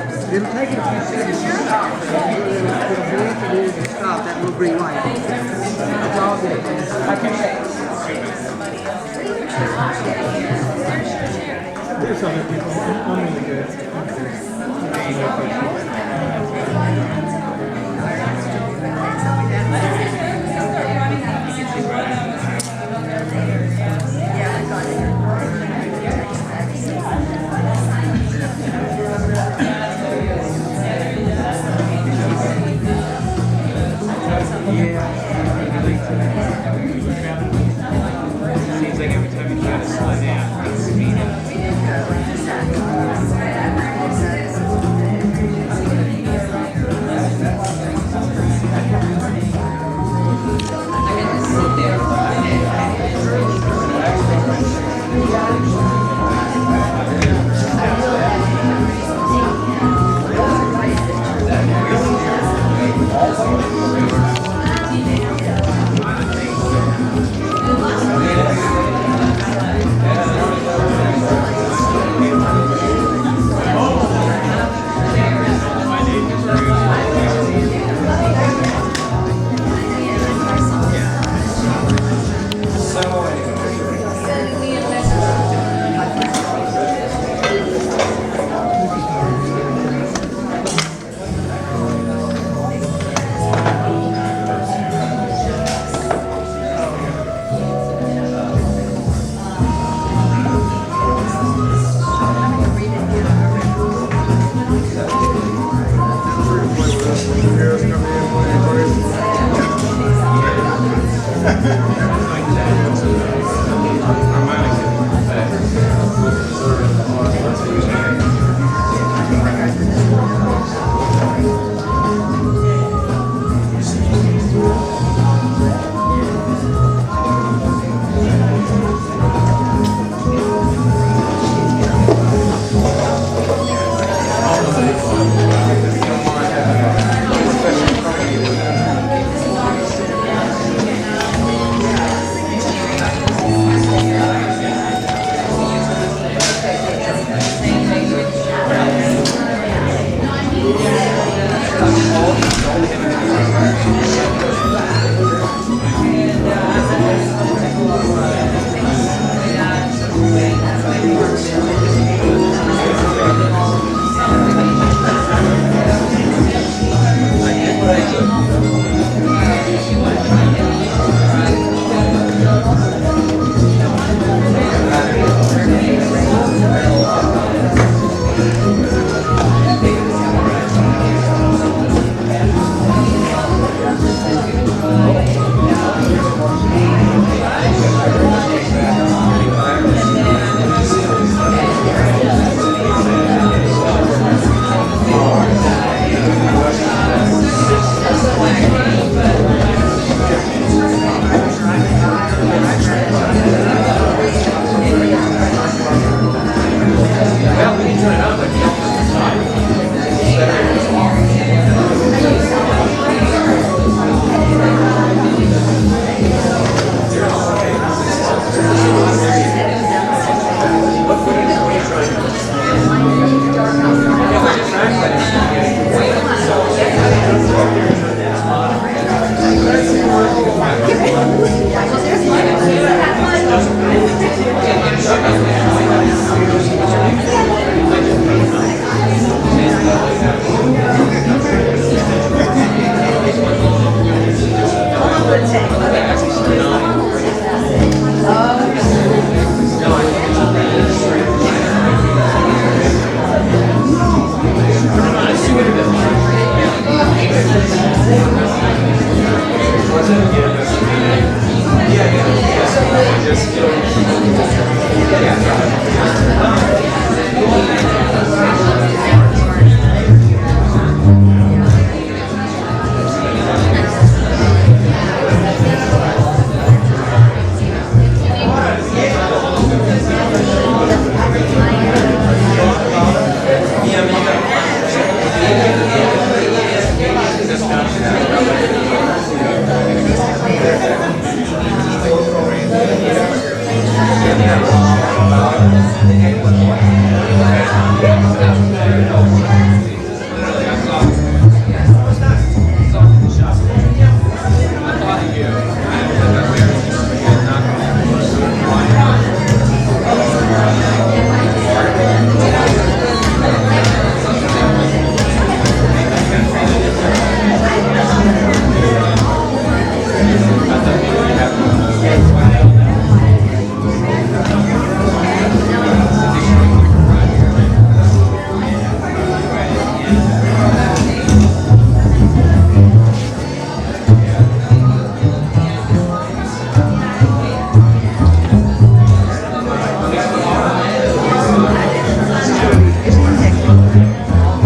It'll take it a few seconds to stop. It'll blink and then it'll stop that little green light. That's all good. I appreciate it. There's other people. I'm really good. Seems like every time you try to slow down, you speed up.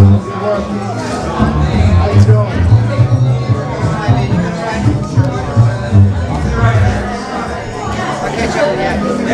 How you doing? I'll catch up with you.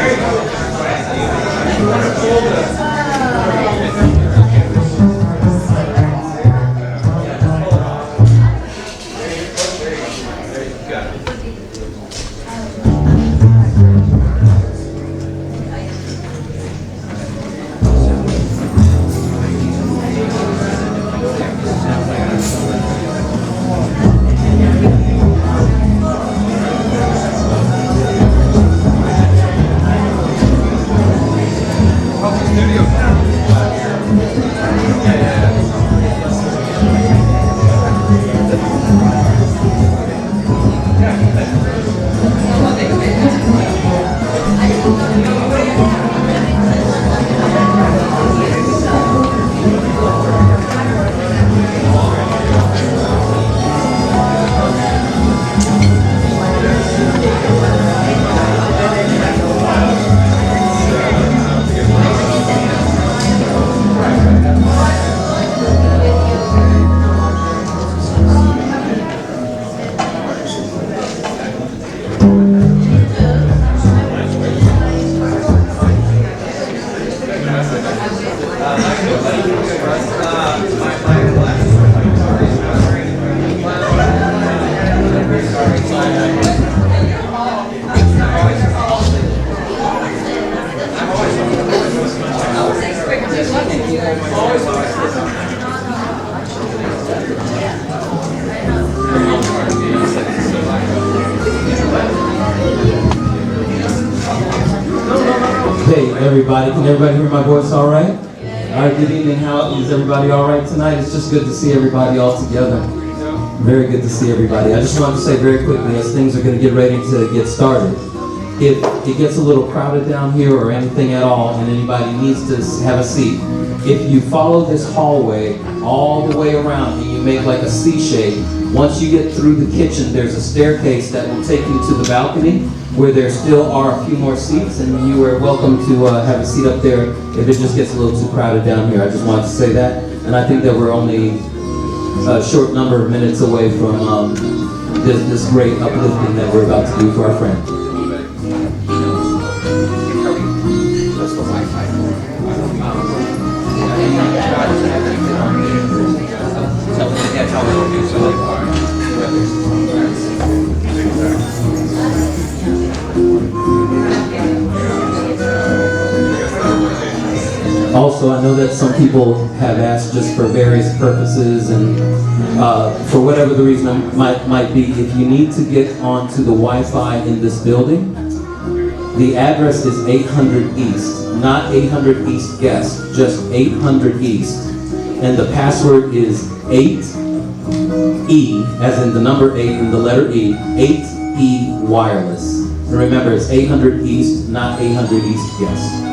Hey everybody, can everybody hear my voice all right? All right, good evening. How is everybody all right tonight? It's just good to see everybody all together. Very good to see everybody. I just wanted to say very quickly as things are going to get ready to get started. If it gets a little crowded down here or anything at all and anybody needs to have a seat, if you follow this hallway all the way around and you make like a C shape, once you get through the kitchen, there's a staircase that will take you to the balcony where there still are a few more seats, and you are welcome to have a seat up there if it just gets a little too crowded down here. I just wanted to say that, and I think that we're only a short number of minutes away from this great uplifting that we're about to do for our friend. Also, I know that some people have asked just for various purposes and for whatever the reason might be, if you need to get onto the Wi-Fi in this building, the address is 800 East, not 800 East Guest, just 800 East. And the password is 8E, as in the number 8 and the letter E, 8E Wireless. And remember, it's 800 East, not 800 East Guest.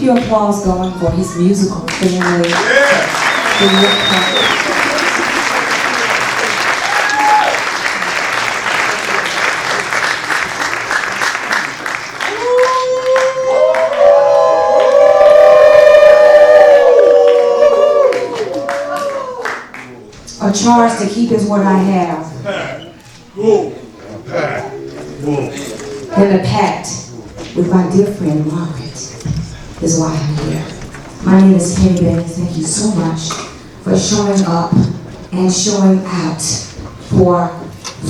your applause going for his musical family. Yeah. A charge to keep is what I have. And a pact with my dear friend Margaret is why I'm here. My name is Penny Banks. Thank you so much for showing up and showing out for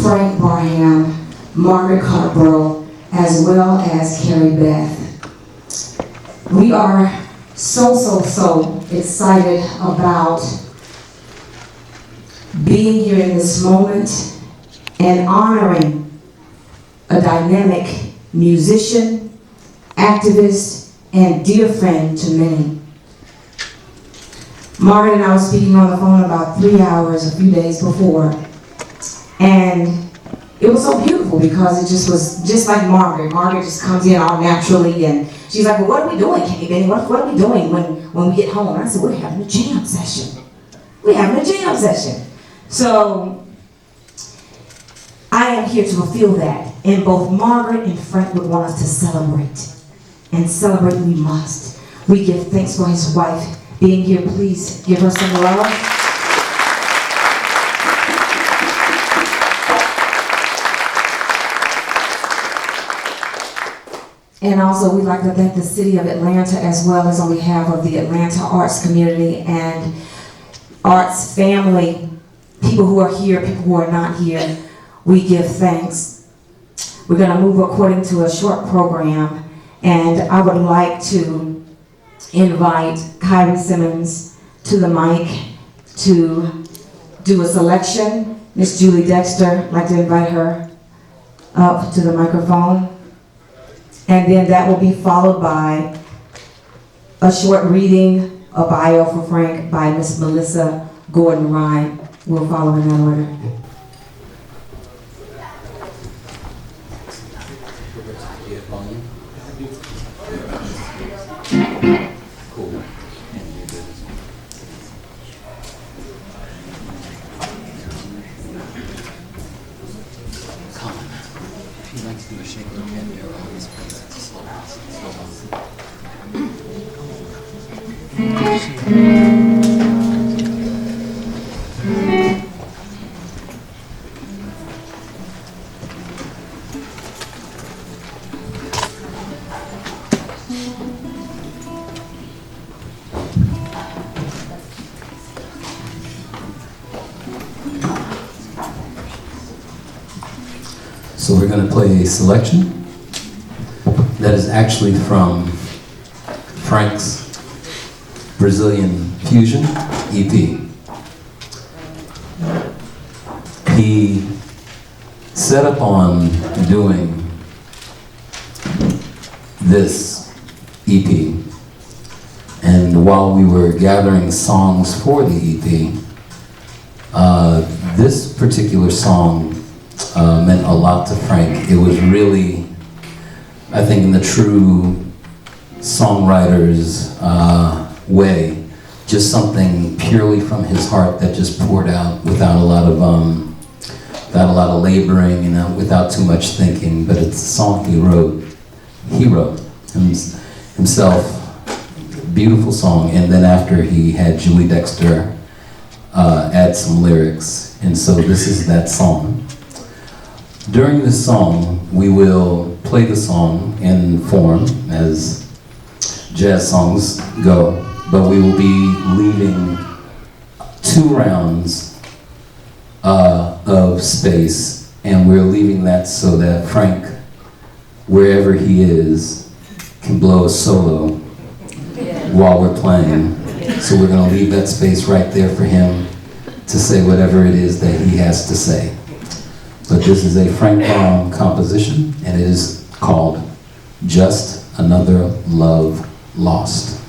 Frank Barham, Margaret Cartborough, as well as Carrie Beth. We are so excited about being here in this moment and honoring a dynamic musician, activist, and dear friend to many. Margaret and I were speaking on the phone about 3 hours a few days before, and it was so beautiful because it just was just like Margaret. Margaret just comes in all naturally, and she's like, well, what are we doing, Kenny Benny? What are we doing when we get home? And I said, we're having a jam session. We're having a jam session. So I am here to fulfill that. And both Margaret and Frank would want us to celebrate. And celebrate we must. We give thanks for his wife being here. Please give her some love. And also we'd like to thank the city of Atlanta as well as on behalf of the Atlanta arts community and arts family. People who are here, people who are not here, we give thanks. We're going to move according to a short program, and I would like to invite Kyrie Simmons to the mic to do a selection. Miss Julie Dexter, I'd like to invite her up to the microphone. And then that will be followed by a short reading, a bio for Frank by Miss Melissa Gordon-Ryan. We'll follow in that order. So we're going to play a selection that is actually from Frank's Brazilian Fusion EP. He set up on doing this EP, and while we were gathering songs for the EP, this particular song meant a lot to Frank. It was really, I think, in the true songwriter's way, just something purely from his heart that just poured out without a lot of laboring, without too much thinking. But it's a song he wrote himself. Beautiful song. And then after, he had Julie Dexter add some lyrics, and so this is that song. During this song, we will play the song in form as jazz songs go, but we will be leaving 2 rounds of space, and we're leaving that so that Frank, wherever he is, can blow a solo while we're playing. So we're going to leave that space right there for him to say whatever it is that he has to say. But this is a Frank Barham composition, and it is called Just Another Love Lost.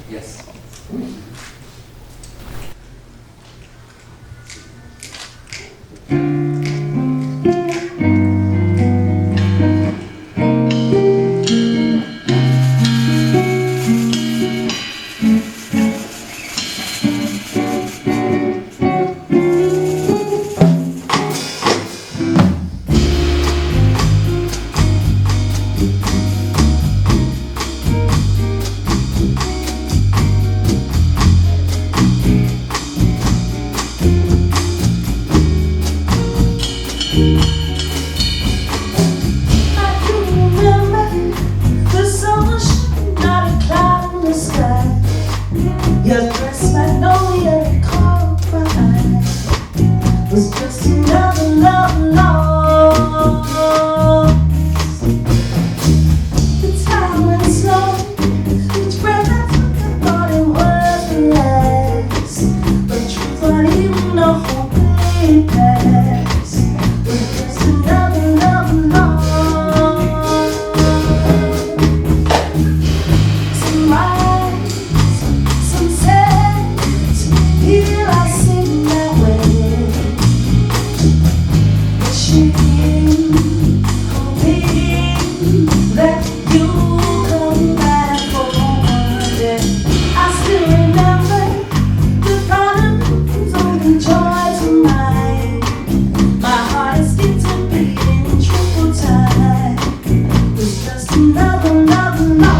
Yes. Your dress magnolia caught my eye. Was just another love lost. The time went slow. Each breath I took, I thought it was the last. But truth, not even know how it passed. Was just another love lost. Some rise, some set. Here I sit that way, wishing, hoping that you come back for one day. I still remember the problems, only joys of mine. My heart is skipped to beating triple time. It's just another love lost.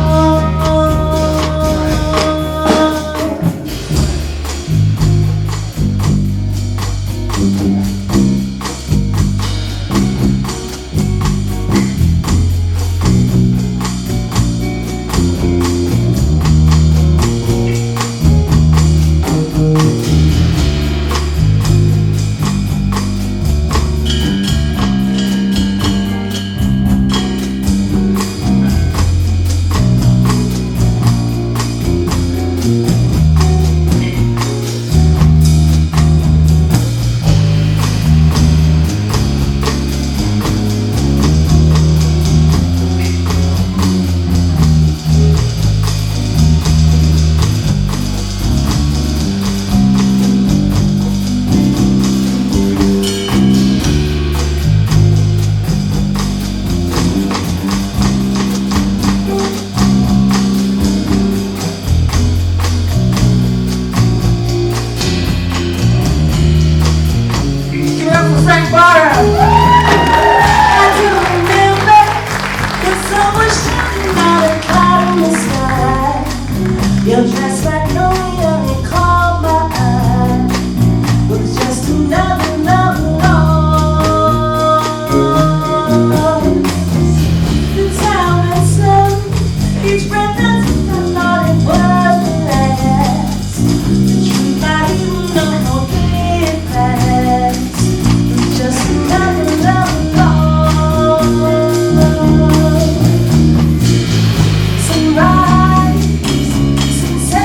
Give it up for Frank Barham. I do remember the sun was shining out a cloud in the sky. Your dress magnolia it caught my eye. Was just another love lost. The time went slow. Each breath I took, I thought it was the last. The truth, not even know how it passed. Just another love lost. Some rise, some set.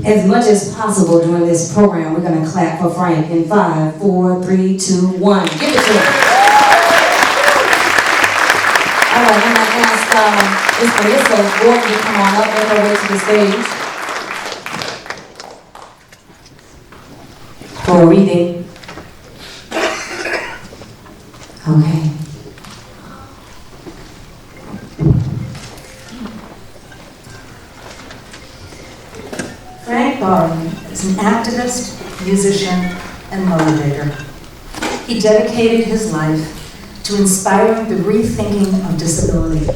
As much as possible during this program, we're going to clap for Frank in 5, 4, 3, 2, 1. Give it to him. All right, I'm going to ask Miss Melissa Gordon to come on up, make her way to the stage for a reading. Okay. Frank Barham is an activist, musician, and motivator. He dedicated his life to inspiring the rethinking of disability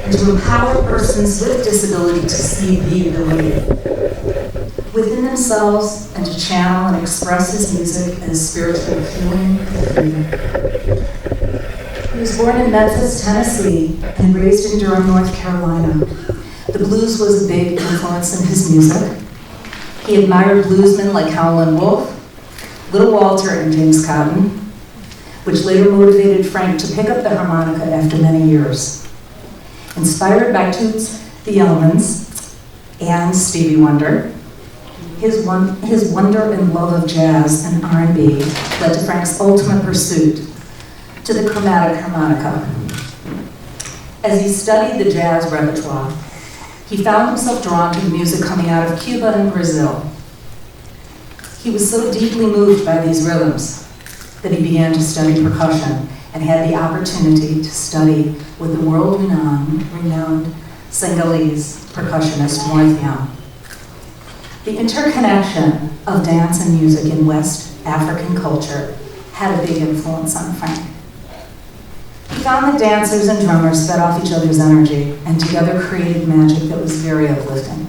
and to empower persons with disability to see the ability within themselves and to channel and express his music as spiritual healing and freedom. He was born in Memphis, Tennessee, and raised in Durham, North Carolina. The blues was a big influence in his music. He admired bluesmen like Howlin' Wolf, Little Walter, and James Cotton, which later motivated Frank to pick up the harmonica after many years. Inspired by Toots the Elements and Stevie Wonder, his wonder and love of jazz and R&B led to Frank's ultimate pursuit to the chromatic harmonica. As he studied the jazz repertoire, he found himself drawn to the music coming out of Cuba and Brazil. He was so deeply moved by these rhythms that he began to study percussion and had the opportunity to study with the world-renowned Senegalese percussionist Morth Young. The interconnection of dance and music in West African culture had a big influence on Frank. He found that dancers and drummers fed off each other's energy and together created magic that was very uplifting.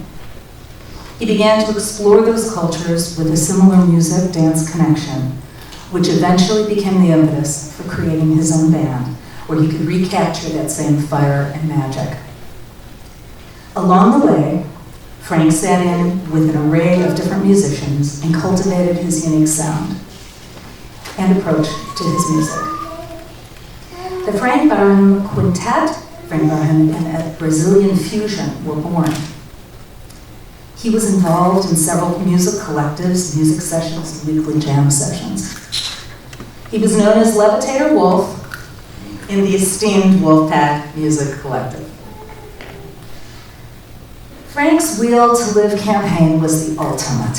He began to explore those cultures with a similar music-dance connection, which eventually became the impetus for creating his own band, where he could recapture that same fire and magic. Along the way, Frank sat in with an array of different musicians and cultivated his unique sound and approach to his music. The Frank Barham Quintet, Frank Barham and Brazilian Fusion were born. He was involved in several music collectives, music sessions, and weekly jam sessions. He was known as Levitator Wolf in the esteemed Wolfpack Music Collective. Frank's Wheel to Live campaign was the ultimate,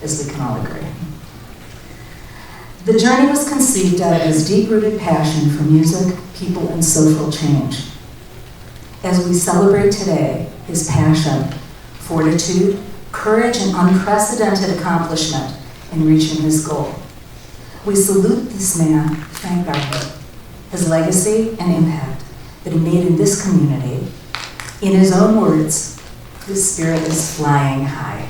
as we can all agree. The journey was conceived out of his deep-rooted passion for music, people, and social change. As we celebrate today, his passion, fortitude, courage, and unprecedented accomplishment in reaching his goal. We salute this man, Frank Barham, his legacy and impact that he made in this community. In his own words, his spirit is flying high.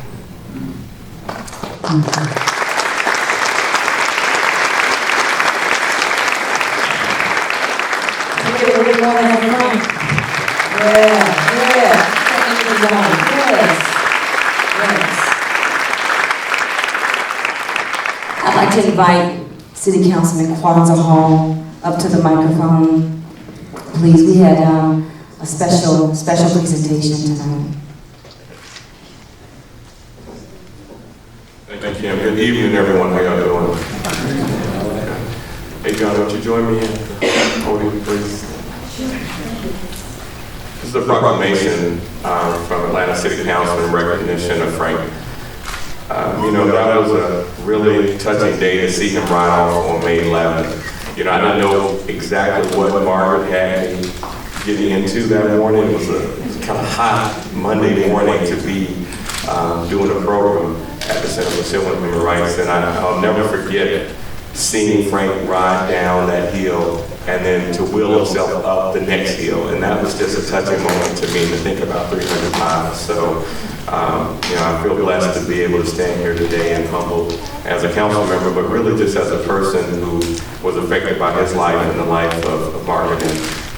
I'd like to invite City Councilman Kwanzaa Hall up to the microphone. Please, we had a special presentation tonight. Thank you, and good evening, everyone. How y'all doing? Hey, John, would you join me in the podium, please? This is a proclamation from Atlanta City Council in recognition of Frank. That was a really touching day to see him ride off on May 11th. I didn't know exactly what Margaret had me getting into that morning. It was a kind of hot Monday morning to be doing a program at the Center for Civil and Human Rights, and I'll never forget seeing Frank ride down that hill and then to wheel himself up the next hill, and that was just a touching moment to me to think about 300 miles. So, I feel blessed to be able to stand here today and humbled as a council member, but really just as a person who was affected by his life and the life of Margaret,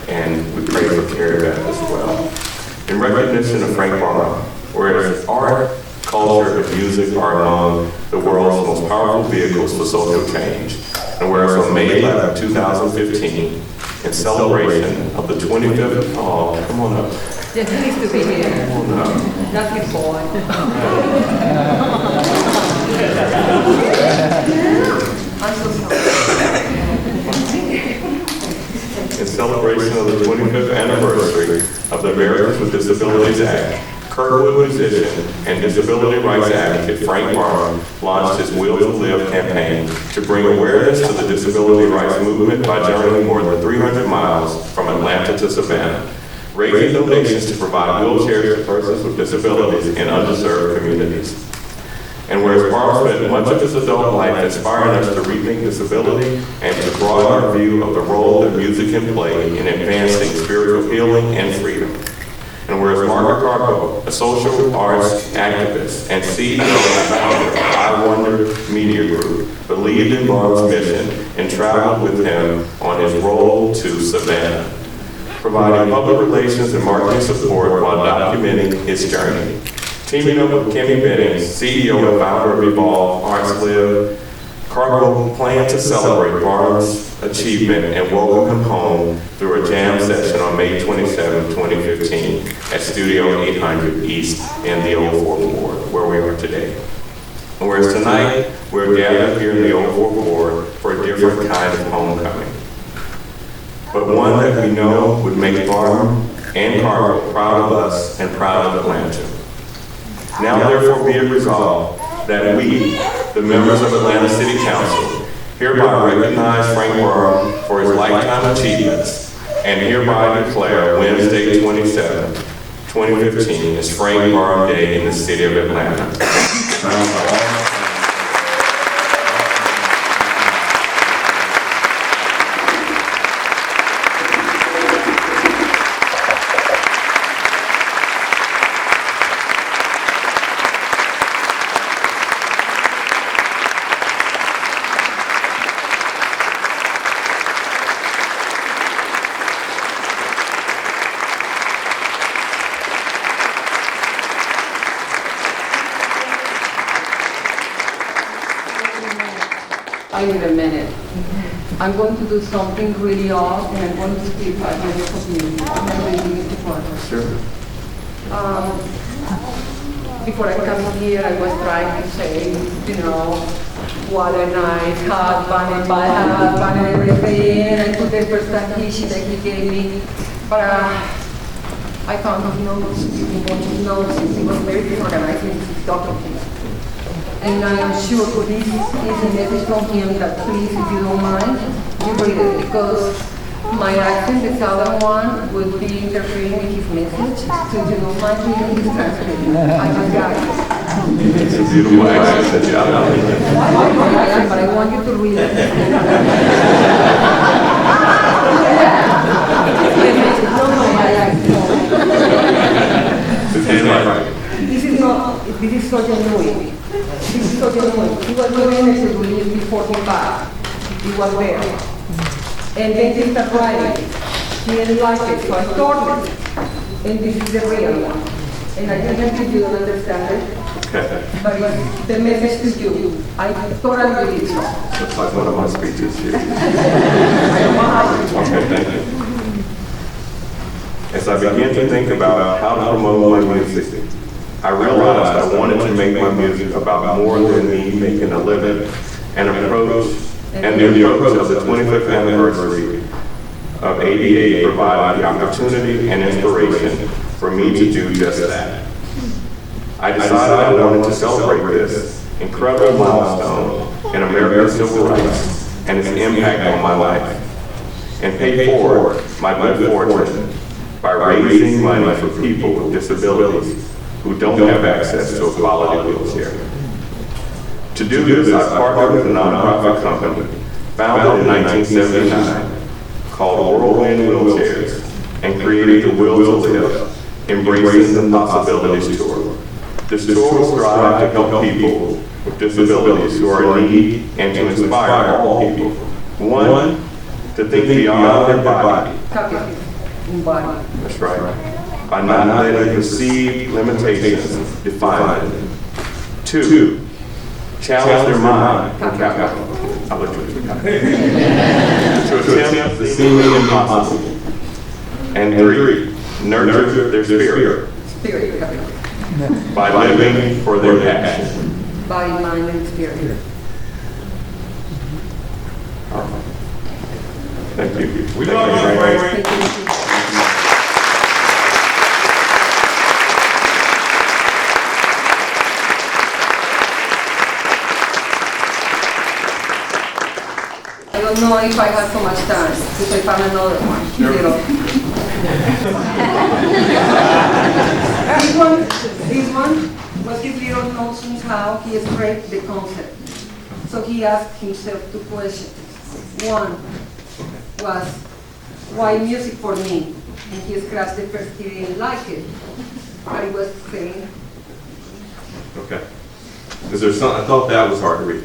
and we pray for Carrie Beth as well. In recognition of Frank Barham, whereas art, culture, and music are among the world's most powerful vehicles for social change, and whereas on May 11, 2015, in celebration of the 25th, come on up. Pleased to be here. Come on up. That's his boy. I'm so sorry. In celebration of the 25th anniversary of the Americans with Disabilities Act, Kirkwood musician and disability rights advocate Frank Barham launched his Will to Live campaign to bring awareness to the disability rights movement by journeying more than 300 miles from Atlanta to Savannah, raising donations to provide wheelchairs to persons with disabilities in underserved communities. And whereas Barham spent much of his adult life inspiring us to rethink disability and to broaden our view of the role that music can play in advancing spiritual healing and freedom. And whereas Margaret Carpo, a social arts activist and CEO and founder of I Wonder Media Group, believed in Barham's mission and traveled with him on his road to Savannah, providing public relations and marketing support while documenting his journey. Teaming up with Kimmy Bennings, CEO and founder of Evolve Arts Live, Carpo planned to celebrate Barham's achievement and welcome him home through a jam session on May 27, 2015 at Studio 800 East in the Old Fourth Ward, where we are today. And whereas tonight, we're gathered here in the Old Fourth Ward for a different kind of homecoming, but one that we know would make Barham and Carpo proud of us and proud of Atlanta. Now therefore be it resolved that we, the members of Atlanta City Council, hereby recognize Frank Barham for his lifetime achievements and hereby declare Wednesday 27, 2015 as Frank Barham Day in the city of Atlanta. I need a minute. I'm going to do something really odd, and I'm going to speak 5 minutes of music. I'm not really into partner. Sure. Before I come here, I was trying to say, you know, what a nice husband and bad husband and everything, and I put the first time that he gave me. But I found his notes, he was very disorganized in his document. And I am sure for this is a message from him that please, if you don't mind, you read it, because my accent, the southern one, would be interfering with his message. So if you don't mind reading his transcript, I just got it. It's a beautiful accent that you have. But I want you to read it. This is so genuine. This is so genuine. He was doing it to release before he passed. He was there. And then he started writing. He didn't like it, so I told him. And this is the real one. And I think you don't understand it. Okay. But it's the message to you. I totally believe so. Looks like one of my speeches here. Okay, thank you. As I began to think about how to promote my music, I realized I wanted to make my music about more than me making a living, the approach of the 25th anniversary of ADA provided the opportunity and inspiration for me to do just that. I decided I wanted to celebrate this incredible milestone in American civil rights and its impact on my life, and pay forward my good fortune by raising money for people with disabilities who don't have access to a quality wheelchair. To do this, I partnered with a nonprofit company founded in 1979 called Whirlwind Wheelchairs and created the Will to Live, Embracing the Possibilities Tour. This tour will strive to help people with disabilities who are in need and to inspire all people. One, to think beyond their body. That's right. By not letting perceived limitations define them. Two, challenge their mind with capital. I'll let you to attempt the seemingly impossible. And three, nurture their spirit. by living for their passion. Body, mind, and spirit. Thank you. We love you, Frank. I don't know if I have so much time, if I find another one. Little. This one was his little notions how he expressed the concept. So he asked himself two questions. One was, why music for me? And he scratched the first, he didn't like it. But he was saying, Okay. Is there something, I thought that was hard to read.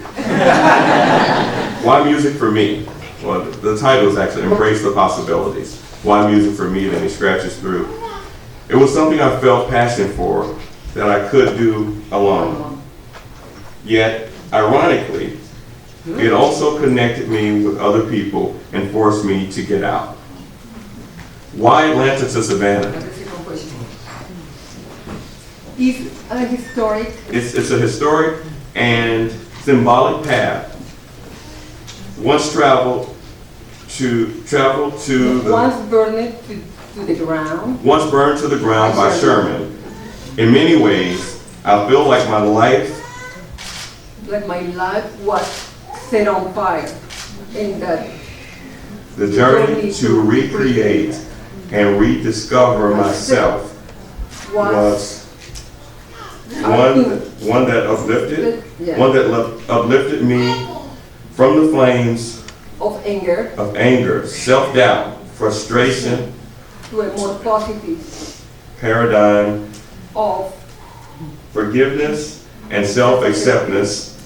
Why music for me? Well, the title is actually Embrace the Possibilities. Why music for me? Then he scratches through. It was something I felt passion for that I could do alone. Yet, ironically, it also connected me with other people and forced me to get out. Why Atlanta to Savannah? that's the second question. It's a historic, It's a historic and symbolic path. Once traveled to the once burned to the ground. once burned to the ground by Sherman. In many ways, I feel like my life Was set on fire. And that the journey to recreate and rediscover myself was one that uplifted me from the flames of anger of anger, self-doubt, frustration, to a more positive paradigm, of forgiveness, and self-acceptance,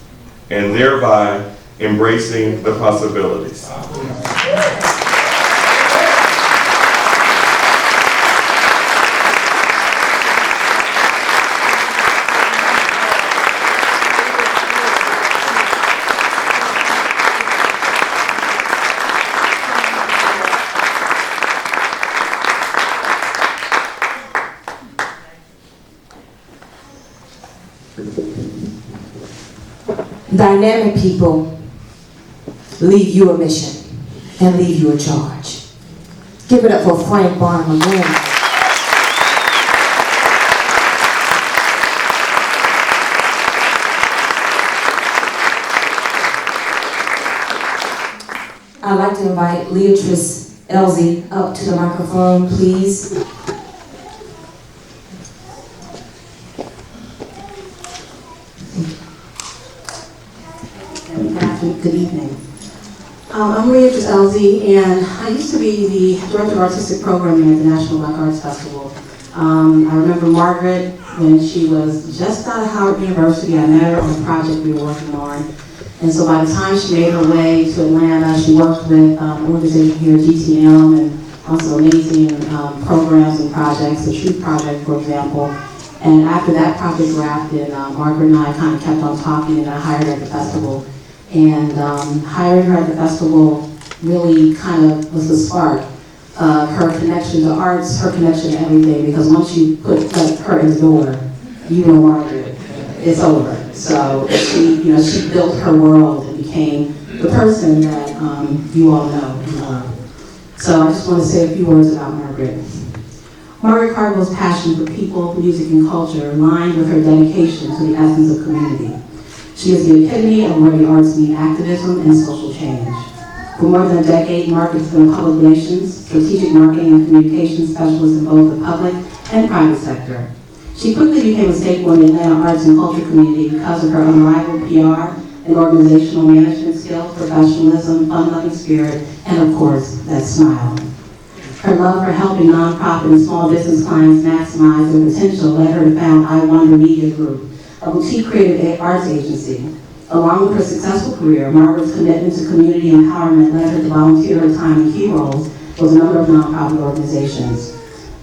and thereby embracing the possibilities. Dynamic people leave you a mission and leave you a charge. Give it up for Frank Barham again. I'd like to invite Leatrice Elsie up to the microphone, please. Good evening. I'm Leatrice Elsie, and I used to be the Director of Artistic Programming at the National Black Arts Festival. I remember Margaret when she was just out of Howard University. I met her on a project we were working on. And so by the time she made her way to Atlanta, she worked with an organization here, GTM, and also amazing programs and projects, the Truth Project, for example. And after that project wrapped, Margaret and I kind of kept on talking, and I hired her at the festival. And hiring her at the festival really kind of was the spark of her connection to arts, her connection to everything, because once you put her in the door, you know Margaret, it's over. So she built her world and became the person that you all know and love. So I just want to say a few words about Margaret. Margaret Cargill's passion for people, music, and culture aligned with her dedication to the essence of community. She is the epitome of where the arts meet activism and social change. For more than a decade, Margaret has been a public relations, strategic marketing, and communications specialist in both the public and private sector. She quickly became a staple in the Atlanta arts and culture community because of her unrivaled PR and organizational management skills, professionalism, fun-loving spirit, and of course, that smile. Her love for helping nonprofit and small business clients maximize their potential led her to found I Wonder Media Group, a boutique creative arts agency. Along with her successful career, Margaret's commitment to community empowerment led her to volunteer her time in key roles with a number of nonprofit organizations.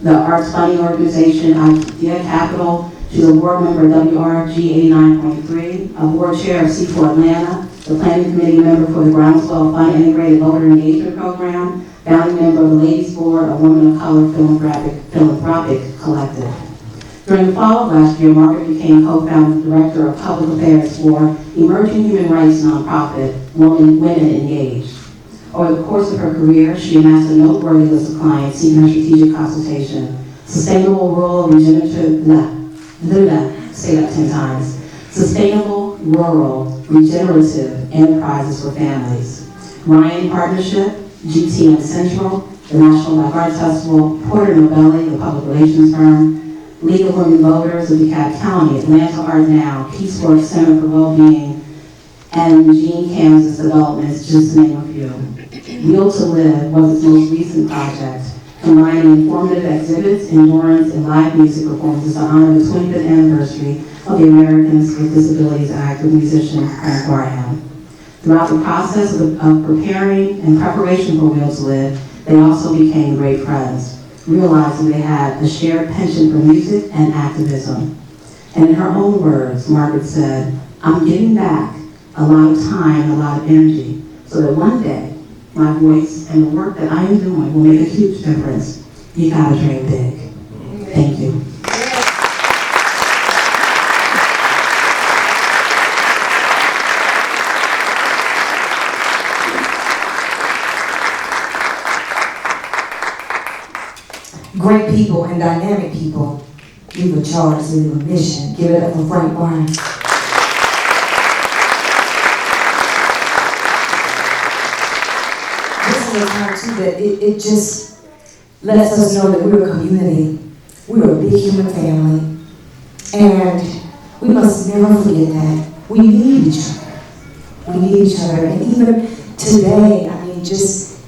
The Arts Funding Organization, Idea Capital, she's a board member of WRG 89.3, a board chair of C4 Atlanta, the planning committee member for the Groundswell Fund Integrated Voter Engagement Program, founding member of the Ladies Board, a Women of Color Philanthropic Collective. During the fall of last year, Margaret became co-founder and director of public affairs for emerging human rights nonprofit Women Engaged. Over the course of her career, she amassed a noteworthy list of clients seeking her strategic consultation. Sustainable rural regenerative, say that 10 times. Sustainable rural regenerative enterprises for families. Ryan Partnership, GTN Central, the National Black Arts Festival, Porter Novelli, the public relations firm, League of Women Voters of DeKalb County, Atlanta Art Now, Peace Corps Center for Wellbeing, and Eugene, Kansas Developments, just to name a few. Will to Live was its most recent project, combining informative exhibits, endurance, and live music performances to honor the 25th anniversary of the Americans with Disabilities Act with musician Frank Barham. Throughout the process of preparing and preparation for Will to Live, they also became great friends, realizing they had a shared penchant for music and activism. And in her own words, Margaret said, "I'm giving back a lot of time and a lot of energy so that one day my voice and the work that I am doing will make a huge difference. You gotta dream big." Thank you. Great people and dynamic people. We were charged with a mission. Give it up for Frank Barham. This is a time too that it just lets us know that we're a community. We're a big human family. And we must never forget that. We need each other. We need each other. And even today, I mean, just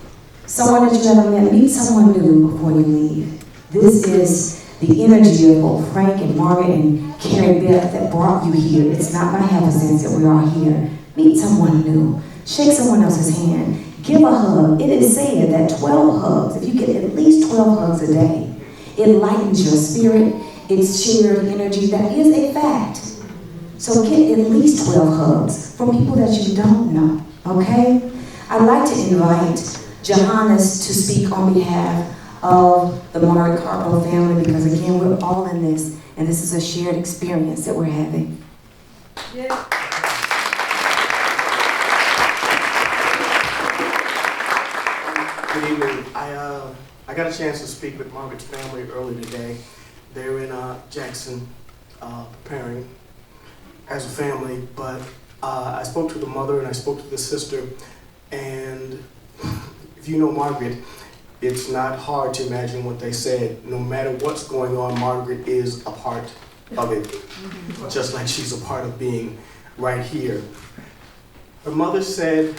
someone that you never met, meet someone new before you leave. This is the energy of both Frank and Margaret and Carrie Beth that brought you here. It's not by happenstance that we're all here. Meet someone new. Shake someone else's hand. Give a hug. It is said that 12 hugs, if you get at least 12 hugs a day, it lightens your spirit. It's shared energy. That is a fact. So get at least 12 hugs from people that you don't know, okay? I'd like to invite Johannes to speak on behalf of the Margaret Carpo family, because again, we're all in this, and this is a shared experience that we're having. Yeah. Good evening. I got a chance to speak with Margaret's family earlier today. They're in Jackson, preparing as a family, but I spoke to the mother and I spoke to the sister, and if you know Margaret, it's not hard to imagine what they said. No matter what's going on, Margaret is a part of it, just like she's a part of being right here. Her mother said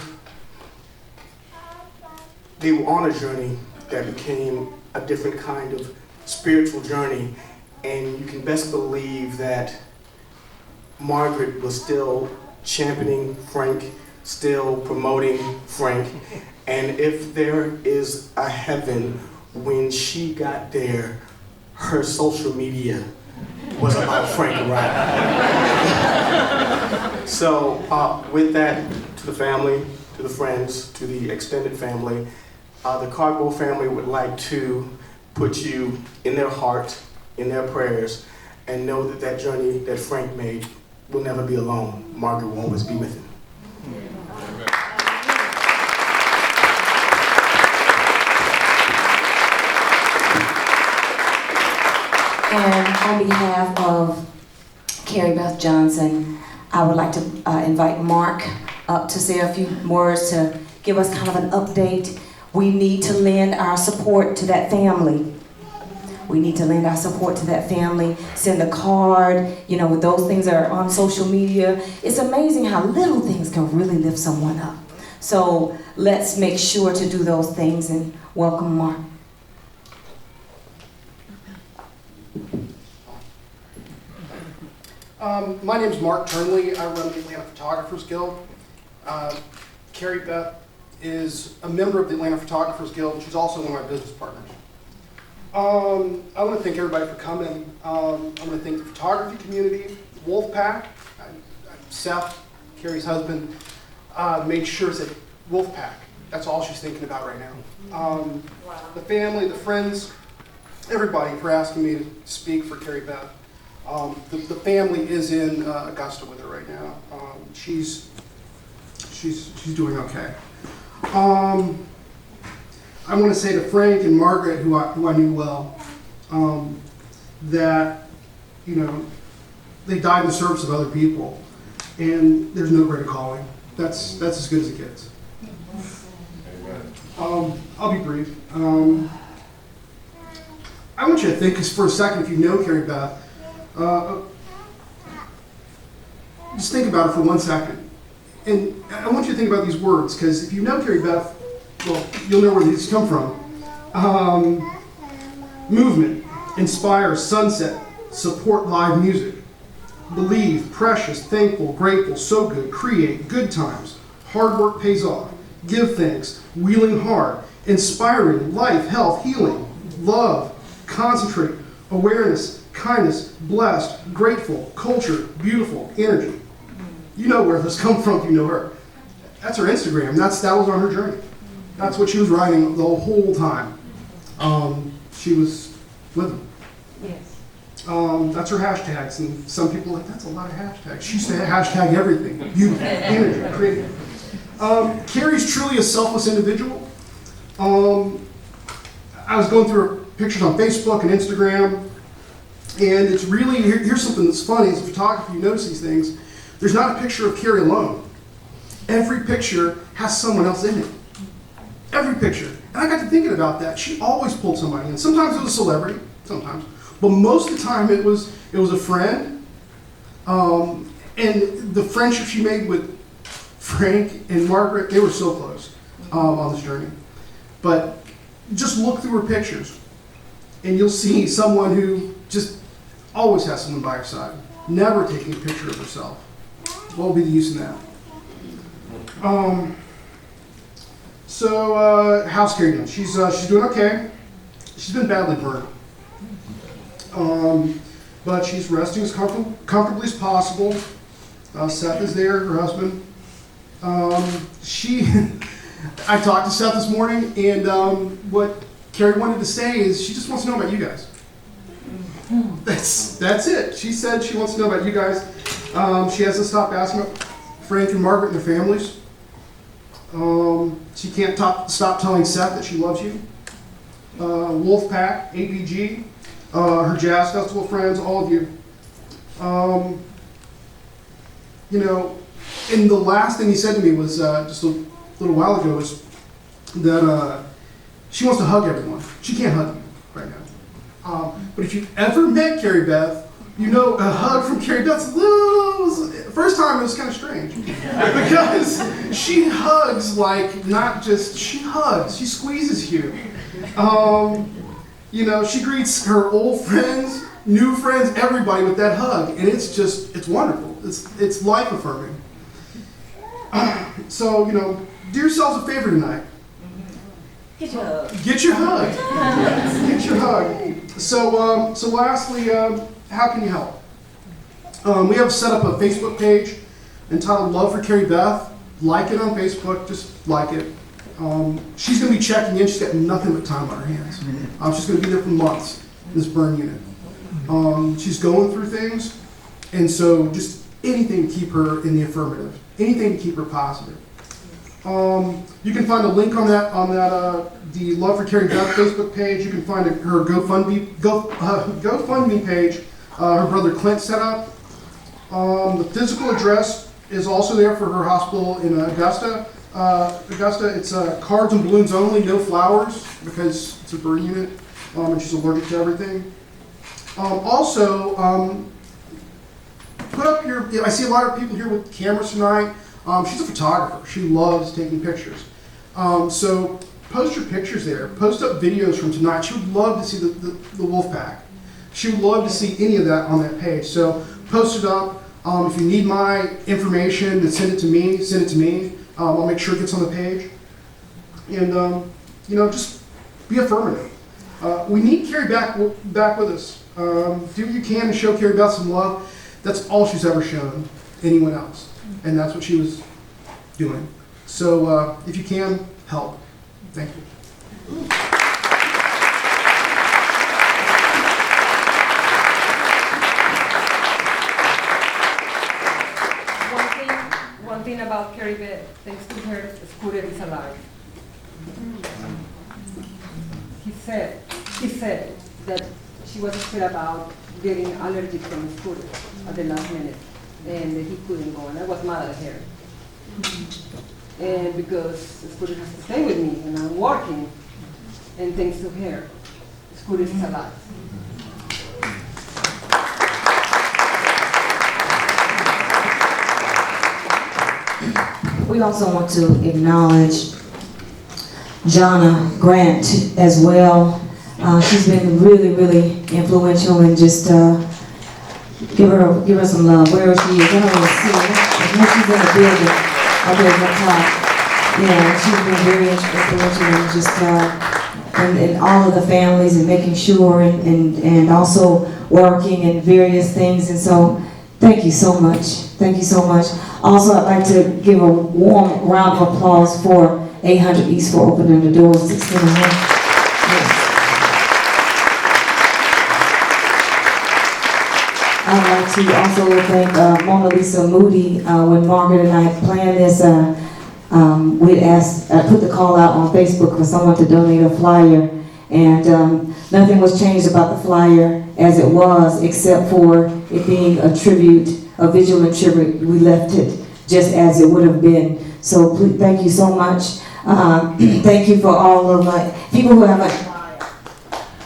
they were on a journey that became a different kind of spiritual journey, and you can best believe that Margaret was still championing Frank, still promoting Frank, and if there is a heaven, when she got there, her social media was about Frank and Ryan. So with that, to the family, to the friends, to the extended family, the Cargo family would like to put you in their heart, in their prayers, and know that that journey that Frank made will never be alone. Margaret will always be with him. And on behalf of Carrie Beth Johnson, I would like to invite Mark up to say a few words to give us kind of an update. We need to lend our support to that family. We need to lend our support to that family, send a card, you know, those things are on social media. It's amazing how little things can really lift someone up. So let's make sure to do those things, and welcome Mark. My name is Mark Turnley. I run the Atlanta Photographers Guild. Carrie Beth is a member of the Atlanta Photographers Guild. She's also one of my business partners. I want to thank everybody for coming. I want to thank the photography community, Wolfpack. Seth, Carrie's husband, made sure that Wolfpack, that's all she's thinking about right now. The family, the friends, everybody for asking me to speak for Carrie Beth. The family is in Augusta with her right now. She's doing okay. I want to say to Frank and Margaret, who I knew well, that, you know, they died in the service of other people, and there's no greater calling. That's as good as it gets. I'll be brief. I want you to think, for a second, if you know Carrie Beth, just think about it for 1 second. And I want you to think about these words, because if you know Carrie Beth, well, you'll know where these come from. Movement, inspire, sunset, support live music, believe, precious, thankful, grateful, so good, create, good times, hard work pays off, give thanks, wheeling hard, inspiring, life, health, healing, love, concentrate, awareness, kindness, blessed, grateful, culture, beautiful, energy. You know where this comes from if you know her. That's her Instagram. That was on her journey. That's what she was writing the whole time. She was with them. Yes. That's her hashtags, and some people are like, that's a lot of hashtags. She used to hashtag everything. Beautiful, energy, creative. Carrie's truly a selfless individual. I was going through her pictures on Facebook and Instagram, and it's really, here's something that's funny. As a photographer, you notice these things. There's not a picture of Carrie alone. Every picture has someone else in it. Every picture. And I got to thinking about that. She always pulled somebody in. Sometimes it was a celebrity, sometimes. But most of the time it was a friend. And the friendship she made with Frank and Margaret, they were so close on this journey. But just look through her pictures, and you'll see someone who just always has someone by her side, never taking a picture of herself. What will be the use in that? How's Carrie doing? She's doing okay. She's been badly burned. But she's resting as comfortably as possible. Seth is there, her husband. I talked to Seth this morning, and what Carrie wanted to say is she just wants to know about you guys. That's it. She said she wants to know about you guys. She hasn't stopped asking about Frank and Margaret and their families. She can't stop telling Seth that she loves you. Wolfpack, APG, her jazz festival friends, all of you. You know, and the last thing he said to me was just a little while ago was that she wants to hug everyone. She can't hug you right now. But if you've ever met Carrie Beth, you know a hug from Carrie Beth's first time it was kind of strange because she hugs like not just she hugs, she squeezes you. You know, she greets her old friends, new friends, everybody with that hug, and it's wonderful. It's life affirming. So, you know, do yourselves a favor tonight. Get your hug. Get your hug. Get your hug. So lastly, how can you help? We have set up a Facebook page entitled Love for Carrie Beth. Like it on Facebook, just like it. She's going to be checking in. She's got nothing but time on her hands. She's going to be there for months in this burn unit. She's going through things, and so just anything to keep her in the affirmative, anything to keep her positive. You can find a link on that the Love for Carrie Beth Facebook page. You can find her GoFundMe page. Her brother Clint set up. The physical address is also there for her hospital in Augusta. It's cards and balloons only, no flowers, because it's a burn unit, and she's allergic to everything. Put up I see a lot of people here with cameras tonight. She's a photographer. She loves taking pictures. So post your pictures there. Post up videos from tonight. She would love to see the wolf pack. She would love to see any of that on that page. So post it up. If you need my information, then send it to me. I'll make sure it gets on the page. And, you know, just be affirmative. We need Carrie back with us. Do what you can to show Carrie Beth some love. That's all she's ever shown anyone else. And that's what she was doing. So if you can, help. Thank you. One thing about Carrie Beth, thanks to her, Scooter is alive. He said that she was scared about getting allergic from Scooter at the last minute, and he couldn't go, and I was mad at her. And because Scooter has to stay with me, and I'm working, and thanks to her, Scooter is alive. We also want to acknowledge Jonna Grant as well. She's been really influential, and just give her some love. Where she is, I don't really see her. I know she's in the building. Okay, the top. Yeah, she's been very influential in just in all of the families and making sure and also working in various things. And so, thank you so much. Thank you so much. Also, I'd like to give a warm round of applause for 800 East for opening the doors 1601. Yes. I'd like to also thank Mona Lisa Moody. When Margaret and I planned this, we asked, put the call out on Facebook for someone to donate a flyer, and nothing was changed about the flyer as it was, except for it being a tribute, a vigilant tribute. We left it just as it would have been. So please, thank you so much. Thank you for all of my people who have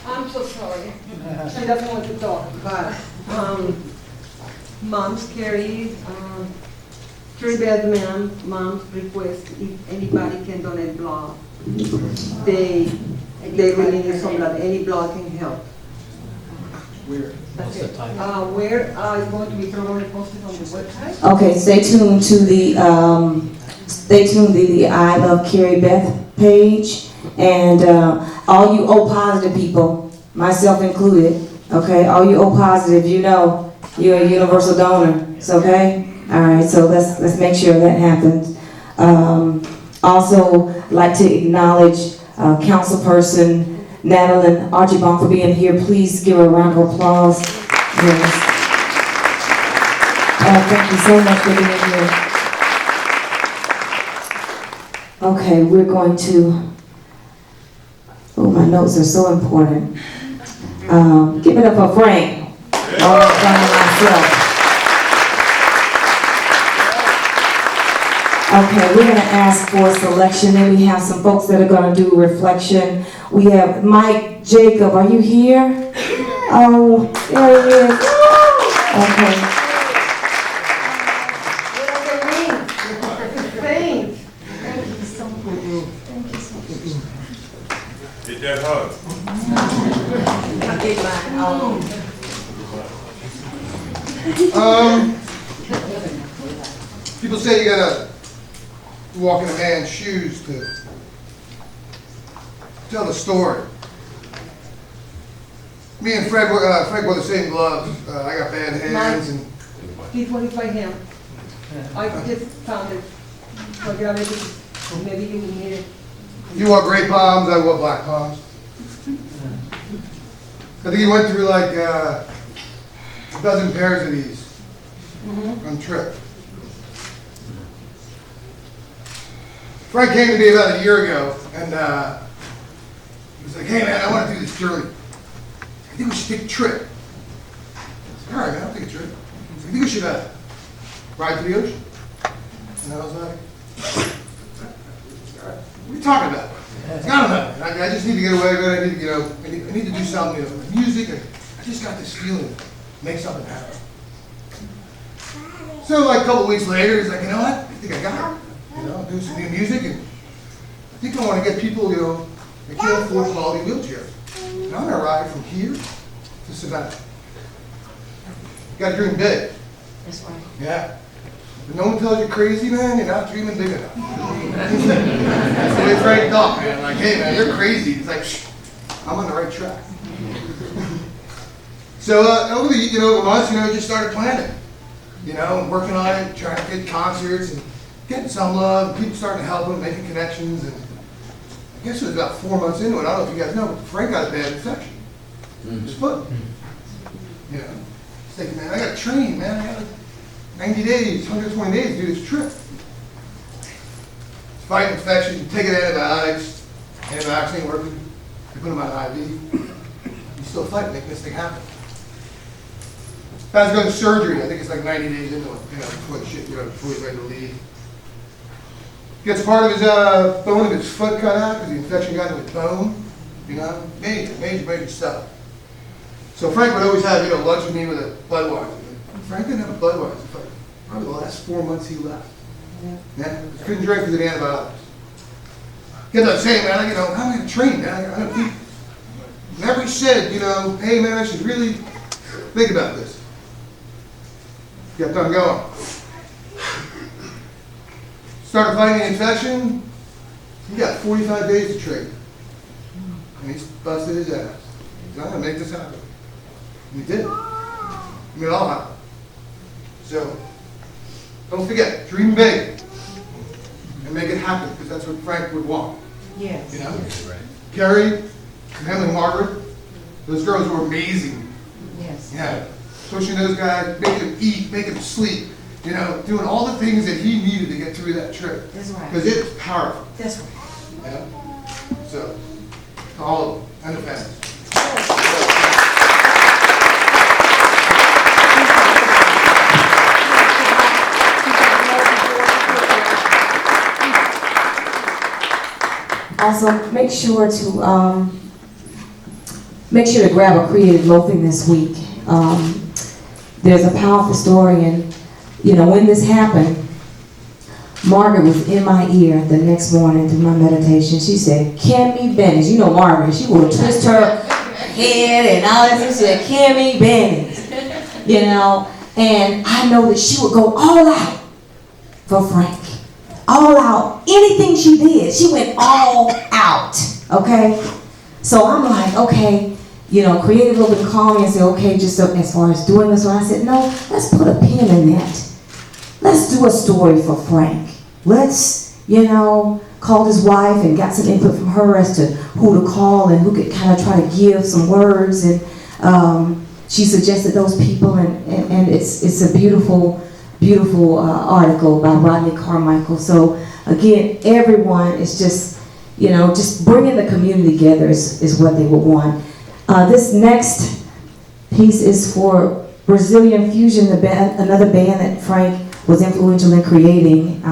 I'm so sorry. She doesn't want to talk, but Mom's Carrie Beth Mom's request if anybody can donate blood. They really need some blood. Any blood can help. Where? What's the time? Where is going to be probably posted on the website. Okay, stay tuned to the I Love Carrie Beth page, and all you O positive people, myself included, okay, all you O positive, you know you're a universal donor, okay? All right, so let's make sure that happens. Also, like to acknowledge Councilperson Madeline Archibald for being here. Please give her a round of applause. Yes. Thank you so much for being here. Okay, we're going to, oh, my notes are so important. Give it up for Frank. All myself. Okay, we're going to ask for selection, and we have some folks that are going to do reflection. We have Mike Jacob. Are you here? Oh, there he is. Okay. Thank you so much. Thank you so much. Get that hug. People say you gotta walk in a man's shoes to tell the story. Me and Fred wore the same gloves. I got bad hands, and Please what is by him. I just found it. So grab it. Maybe you will need it. you wore gray palms, I wore black palms. I think he went through like a dozen pairs of these on trip. Frank came to me about a year ago, and he was like, "Hey man, I want to do this journey. I think we should take a trip." I said, "All right, man, I'll take a trip." He's like, "I think we should ride to the ocean." And I was like, "What are you talking about?" I don't know. I just need to get away, man. I need to, I need to do something. With music, I just got this feeling, make something happen. So like a couple weeks later, he's like, "You know what? I think I got it. I'm doing some new music, and I think I want to get people, that can't afford quality wheelchairs. And I'm gonna ride from here to Savannah. You gotta dream big." That's right. Yeah. If no one tells you crazy, man, you're not dreaming big enough. That's the way Frank thought, man. Like, "Hey, man, you're crazy." He's like, "Shh, I'm on the right track." So over the months, just started planning. And working on it, trying to get concerts and getting some love. People starting to help him, making connections, and I guess it was about 4 months into it. I don't know if you guys know, but Frank got a bad infection. His foot. He's thinking, "Man, I got to train, man. I got to 90 days, 120 days to do this trip. Fight infection, you take antibiotics ain't working, you put them on IV, you still fight, making this thing happen. Guy's going to surgery, I think it's like 90 days into it, before he's ready to leave. Gets part of his bone of his foot cut out because the infection got into his bone, major stuff. So Frank would always have, lunch with me with a Budweiser. Frank didn't have a Budweiser for probably the last 4 months he left. Yeah, couldn't drink because of the antibiotics. Gets up saying, man, I'm going to train, man. I don't eat. Never said, hey, man, I should really think about this. Kept on going. Started fighting the infection. He got 45 days to train. And he's busted his ass. He's going to make this happen. And he did. It all happened. So, don't forget, dream big. And make it happen, because that's what Frank would want. Yes. Carrie, and Emily and Margaret, those girls were amazing. Yes. Yeah. Pushing those guys, making them eat, making them sleep, doing all the things that he needed to get through that trip. That's right. Because it was powerful. That's right. So, to all of them, and the fans. Also, make sure to grab a creative loafing this week. There's a powerful story, and when this happened, Margaret was in my ear the next morning through my meditation. She said, "Kimmy Bennett." Margaret, she would twist her head and all that. She said, "Kimmy Bennett," and I know that she would go all out for Frank. All out. Anything she did, she went all out. Okay? So I'm like, okay, creative little bit calm and say, okay, just as far as doing this. So I said, no, let's put a pin in that. Let's do a story for Frank. Let's, call his wife and got some input from her as to who to call and who could kind of try to give some words. And she suggested those people, and it's a beautiful article by Rodney Carmichael. So again, everyone is just bringing the community together is what they would want. This next piece is for Brazilian Fusion, another band that Frank was influential in creating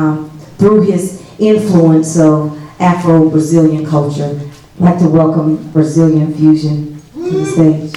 through his influence of Afro-Brazilian culture. I'd like to welcome Brazilian Fusion to the stage.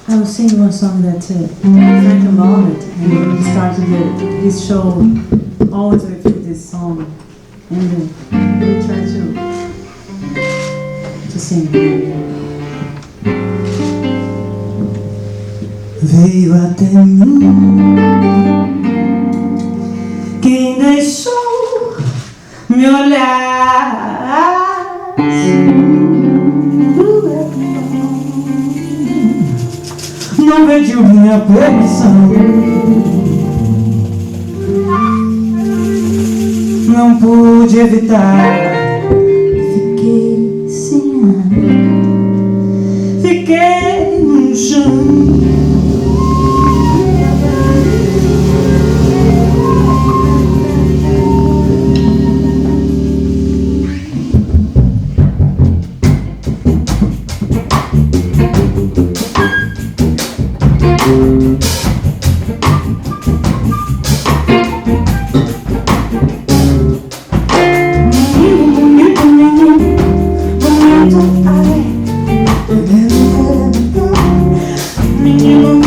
I was singing one song that Frank involved, and he started his show always with this song, and we try to sing. Veio até mim quem deixou me olhar não pediu minha permissão, não pude evitar, fiquei sem ar, fiquei no chão. Menino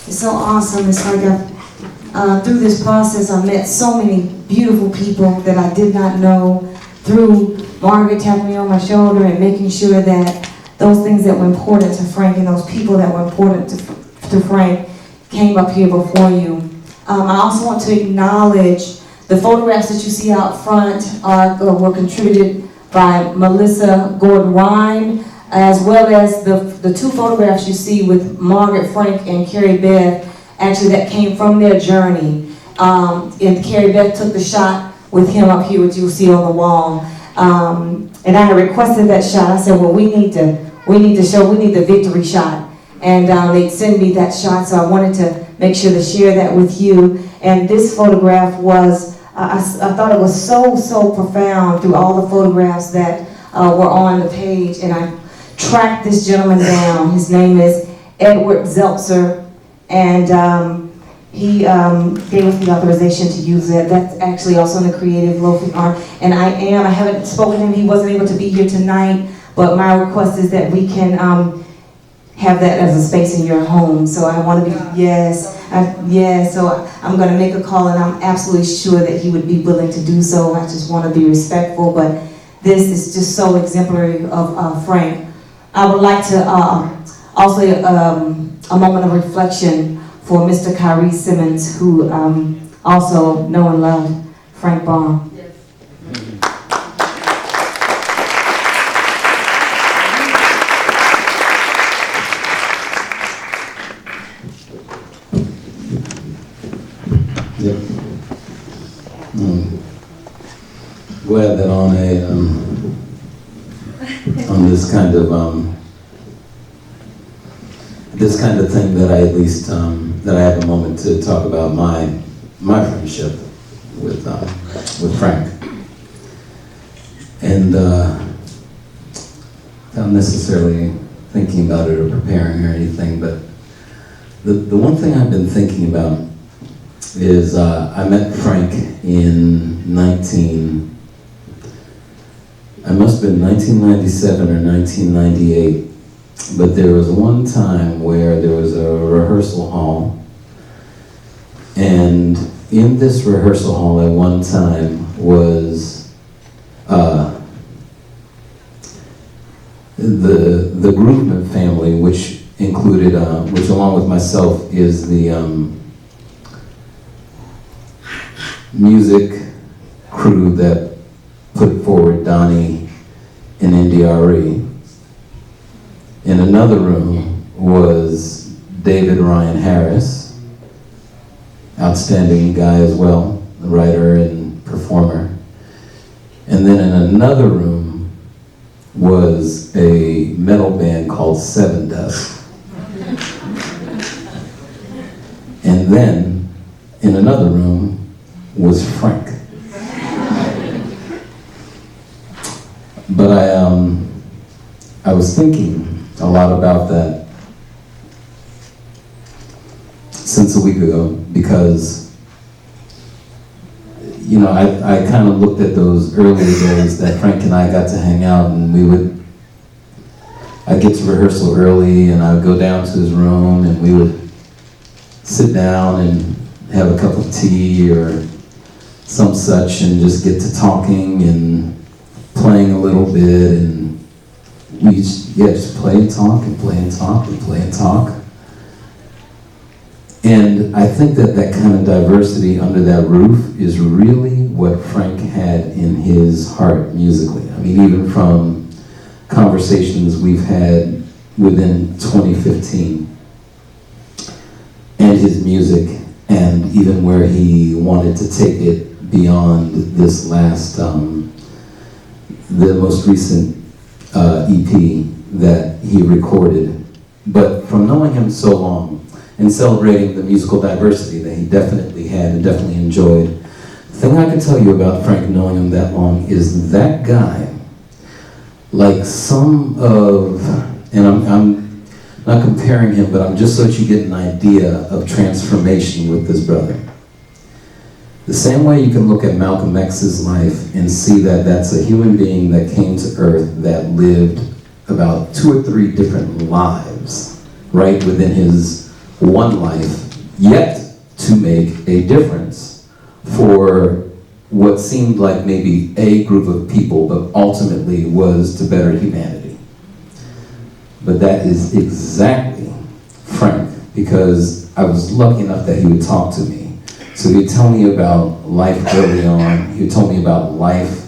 It's so awesome. It's like through this process, I met so many beautiful people that I did not know through Margaret tapping me on my shoulder and making sure that those things that were important to Frank and those people that were important to Frank came up here before you. I also want to acknowledge the photographs that you see out front were contributed by Melissa Gordon-Rhyme, as well as the two photographs you see with Margaret Frank and Carrie Beth, actually that came from their journey. And Carrie Beth took the shot with him up here, which you'll see on the wall. And I had requested that shot. I said, well, we need the victory shot. And they'd send me that shot, so I wanted to make sure to share that with you. And this photograph was, I thought it was so profound through all the photographs that were on the page. And I tracked this gentleman down. His name is Edward Zeltzer, and he gave us the authorization to use it. That's actually also in the creative loafing art. And I haven't spoken to him, he wasn't able to be here tonight, but my request is that we can have that as a space in your home. So I want to be, so I'm going to make a call, and I'm absolutely sure that he would be willing to do so. I just want to be respectful, but this is just so exemplary of Frank. I would like to also a moment of reflection for Mr. Kyrie Simmons, who also know and love Frank Barham. Yes. Yep. Glad that on this kind of thing that I at least that I have a moment to talk about my friendship with Frank, and not necessarily thinking about it or preparing or anything, but the one thing I've been thinking about is I met Frank in I must have been 1997 or 1998, but there was one time where there was a rehearsal hall, and in this rehearsal hall at one time was the Grooveman family, which included, which along with myself is the music crew that put forward Donnie and NDRE. In another room was David Ryan Harris, outstanding guy as well, a writer and performer. And then in another room was a metal band called Seven Dust. And then in another room was Frank. But I was thinking a lot about that since a week ago, because you know, I kind of looked at those earlier days that Frank and I got to hang out, and I'd get to rehearsal early, and I would go down to his room, and we would sit down and have a cup of tea or some such, and just get to talking and playing a little bit, and we just play and talk and play and talk and play and talk. And I think that kind of diversity under that roof is really what Frank had in his heart musically. I mean, even from conversations we've had within 2015, and his music, and even where he wanted to take it beyond this last, the most recent EP that he recorded. But from knowing him so long and celebrating the musical diversity that he definitely had and definitely enjoyed, the thing I can tell you about Frank, knowing him that long, is that guy, like some of, and I'm not comparing him, but I'm just so that you get an idea of transformation with this brother. The same way you can look at Malcolm X's life and see that that's a human being that came to Earth that lived about 2 or 3 different lives, right, within his one life, yet to make a difference for what seemed like maybe a group of people, but ultimately was to better humanity. But that is exactly Frank, because I was lucky enough that he would talk to me. So he would tell me about life early on. He would tell me about life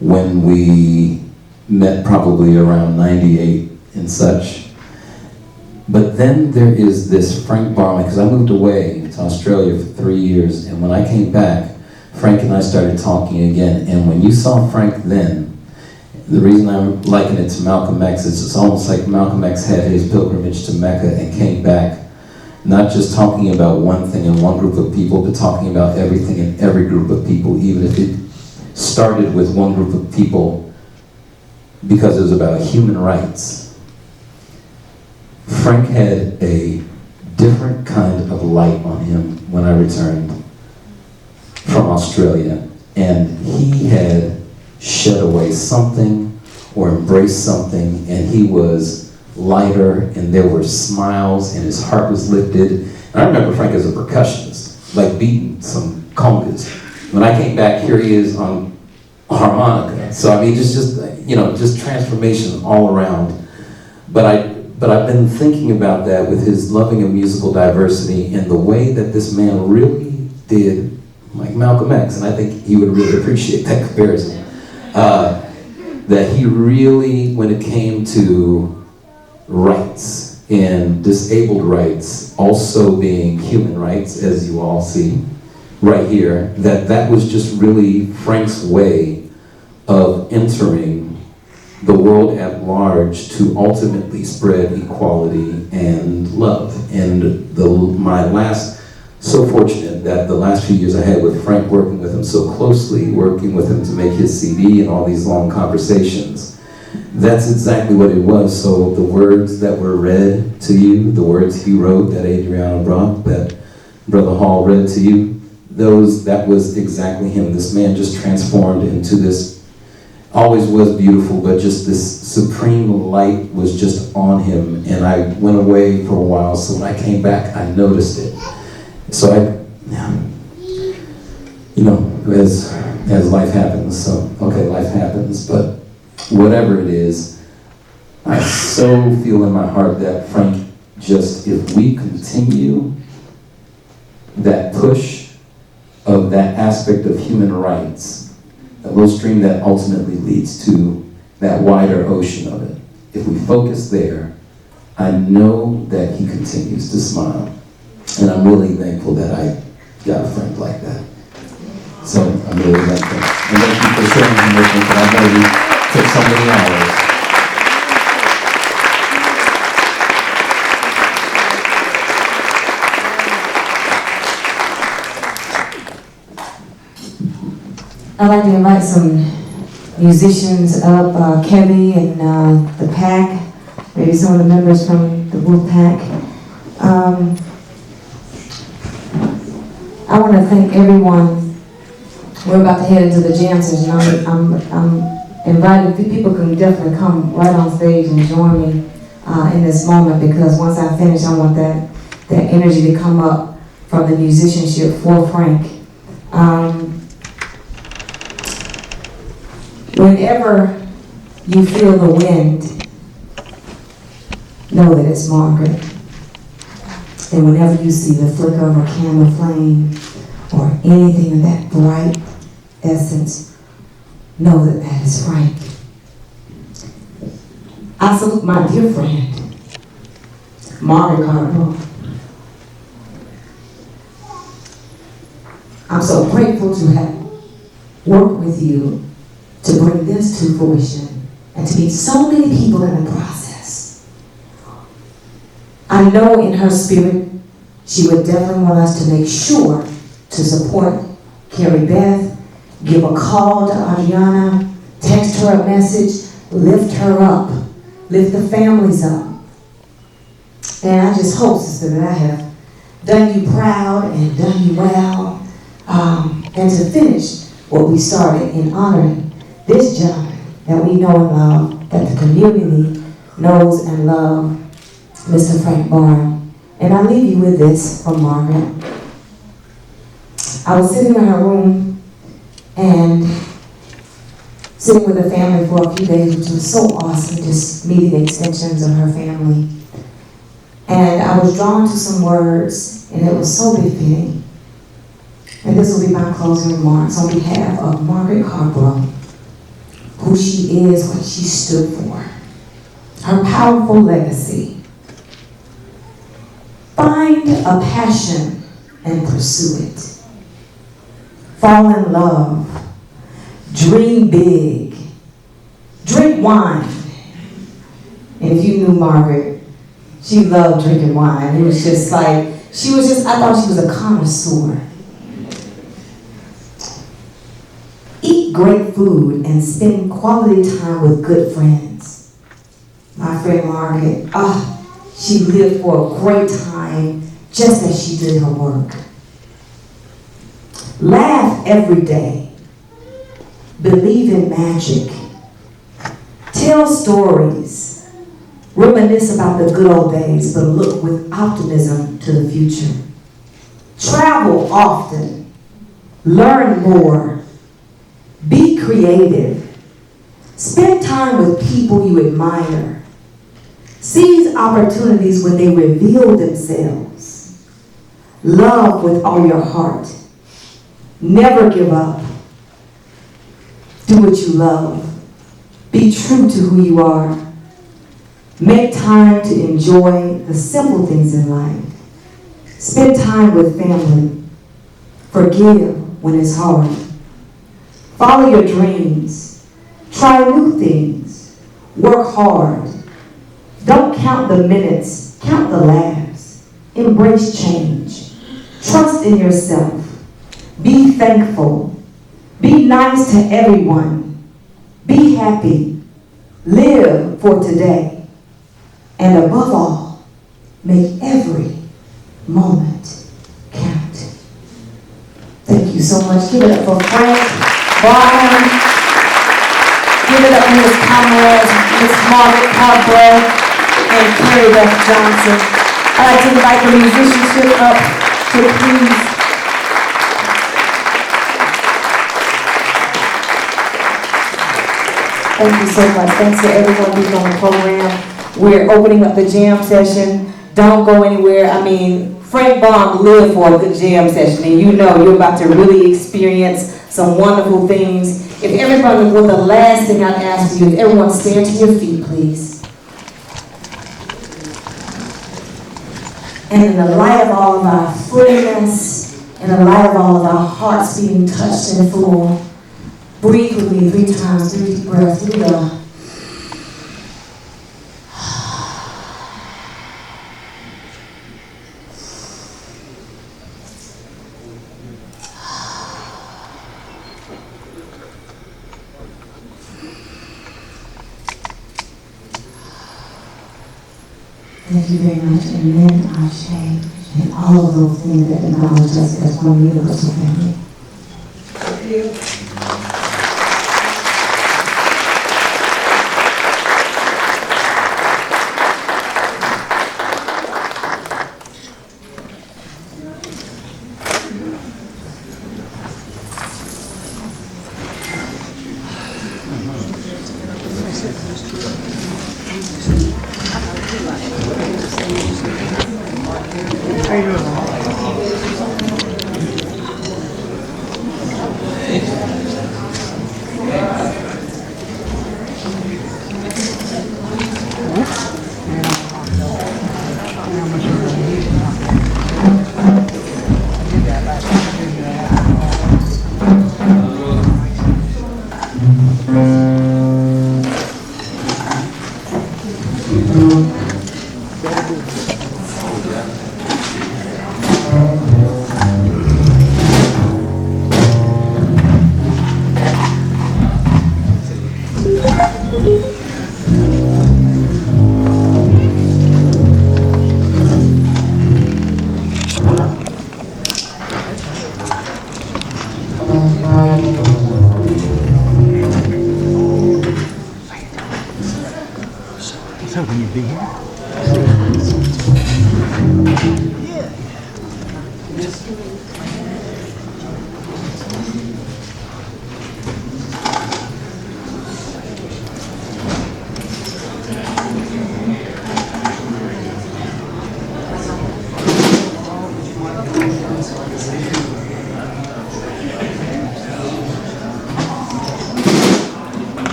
when we met, probably around 98 and such. But then there is this Frank Barham, because I moved away to Australia for 3 years, and when I came back, Frank and I started talking again. And when you saw Frank then, the reason I'm likening it to Malcolm X is it's almost like Malcolm X had his pilgrimage to Mecca and came back, not just talking about one thing in one group of people, but talking about everything in every group of people, even if it started with one group of people because it was about human rights. Frank had a different kind of light on him when I returned from Australia, and he had shed away something or embraced something, and he was lighter, and there were smiles, and his heart was lifted. And I remember Frank as a percussionist, like beating some congas. When I came back, here he is on harmonica. So I mean, just transformation all around. But I've been thinking about that with his loving of musical diversity and the way that this man really did, like Malcolm X, and I think he would really appreciate that comparison. That he really, when it came to rights and disabled rights, also being human rights, as you all see right here, that was just really Frank's way of entering the world at large to ultimately spread equality and love. And so fortunate that the last few years I had with Frank, working with him so closely, working with him to make his CD and all these long conversations, that's exactly what it was. So the words that were read to you, the words he wrote that Adriana brought, that Brother Hall read to you, that was exactly him. This man just transformed into this, always was beautiful, but just this supreme light was just on him. And I went away for a while, so when I came back, I noticed it. So as life happens, so, okay, life happens, but whatever it is, I so feel in my heart that Frank, just if we continue that push of that aspect of human rights, that little stream that ultimately leads to that wider ocean of it, if we focus there, I know that he continues to smile. And I'm really thankful that I got a friend like that. So I'm really thankful. And thank you for sharing him with me, because I know he took so many hours. I'd like to invite some musicians up, Kevy and the Pack, maybe some of the members from the Wolf Pack. I want to thank everyone. We're about to head into the jam session. I'm inviting, people can definitely come right on stage and join me in this moment, because once I finish, I want that energy to come up from the musicianship for Frank. Whenever you feel the wind, know that it's Margaret. And whenever you see the flicker of a candle flame or anything of that bright essence, know that that is Frank. I salute my dear friend, Margaret Carter. I'm so grateful to have worked with you to bring this to fruition and to meet so many people in the process. I know in her spirit, she would definitely want us to make sure to support Carrie Beth, give a call to Adriana, text her a message, lift her up, lift the families up. And I just hope, sister, that I have done you proud and done you well, and to finish what we started in honoring this gentleman that we know and love, that the community knows and loves, Mr. Frank Barham. And I leave you with this from Margaret. I was sitting in her room and sitting with the family for a few days, which was so awesome, just meeting the extensions of her family. And I was drawn to some words, and it was so befitting. And this will be my closing remarks on behalf of Margaret Carborough, who she is, what she stood for, her powerful legacy. Find a passion and pursue it. Fall in love. Dream big. Drink wine. And if you knew Margaret, she loved drinking wine. It was just like, I thought she was a connoisseur. Eat great food and spend quality time with good friends. My friend Margaret, she lived for a great time just as she did her work. Laugh every day. Believe in magic. Tell stories. Reminisce about the good old days, but look with optimism to the future. Travel often. Learn more. Be creative. Spend time with people you admire. Seize opportunities when they reveal themselves. Love with all your heart. Never give up. Do what you love. Be true to who you are. Make time to enjoy the simple things in life. Spend time with family. Forgive when it's hard. Follow your dreams. Try new things. Work hard. Don't count the minutes. Count the laughs. Embrace change. Trust in yourself. Be thankful. Be nice to everyone. Be happy. Live for today. And above all, make every moment count. Thank you so much. Give it up for Frank Barham. Give it up for his comrades, Miss Margaret Carborough and Carrie Beth Johnson. I'd like to invite the musicianship up to please. Thank you so much. Thanks to everyone who's on the program. We're opening up the jam session. Don't go anywhere. I mean, Frank Baum lived for a good jam session, and you know you're about to really experience some wonderful things. If everybody, well, the last thing I'd ask you, if everyone stand to your feet, please. And in the light of all of our freeness, in the light of all of our hearts being touched and full, breathe with me 3 times, 3 deep breaths. Here we go. Thank you very much, amen, ashe, and all of those things that acknowledge us as one universal family. Thank you.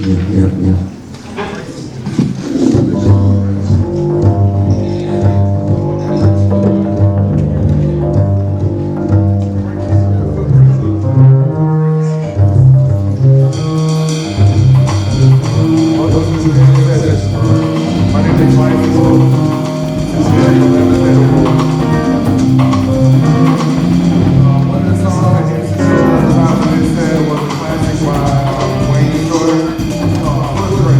Yeah. One of the songs that he said was a classic by Wayne Shorter, called Hood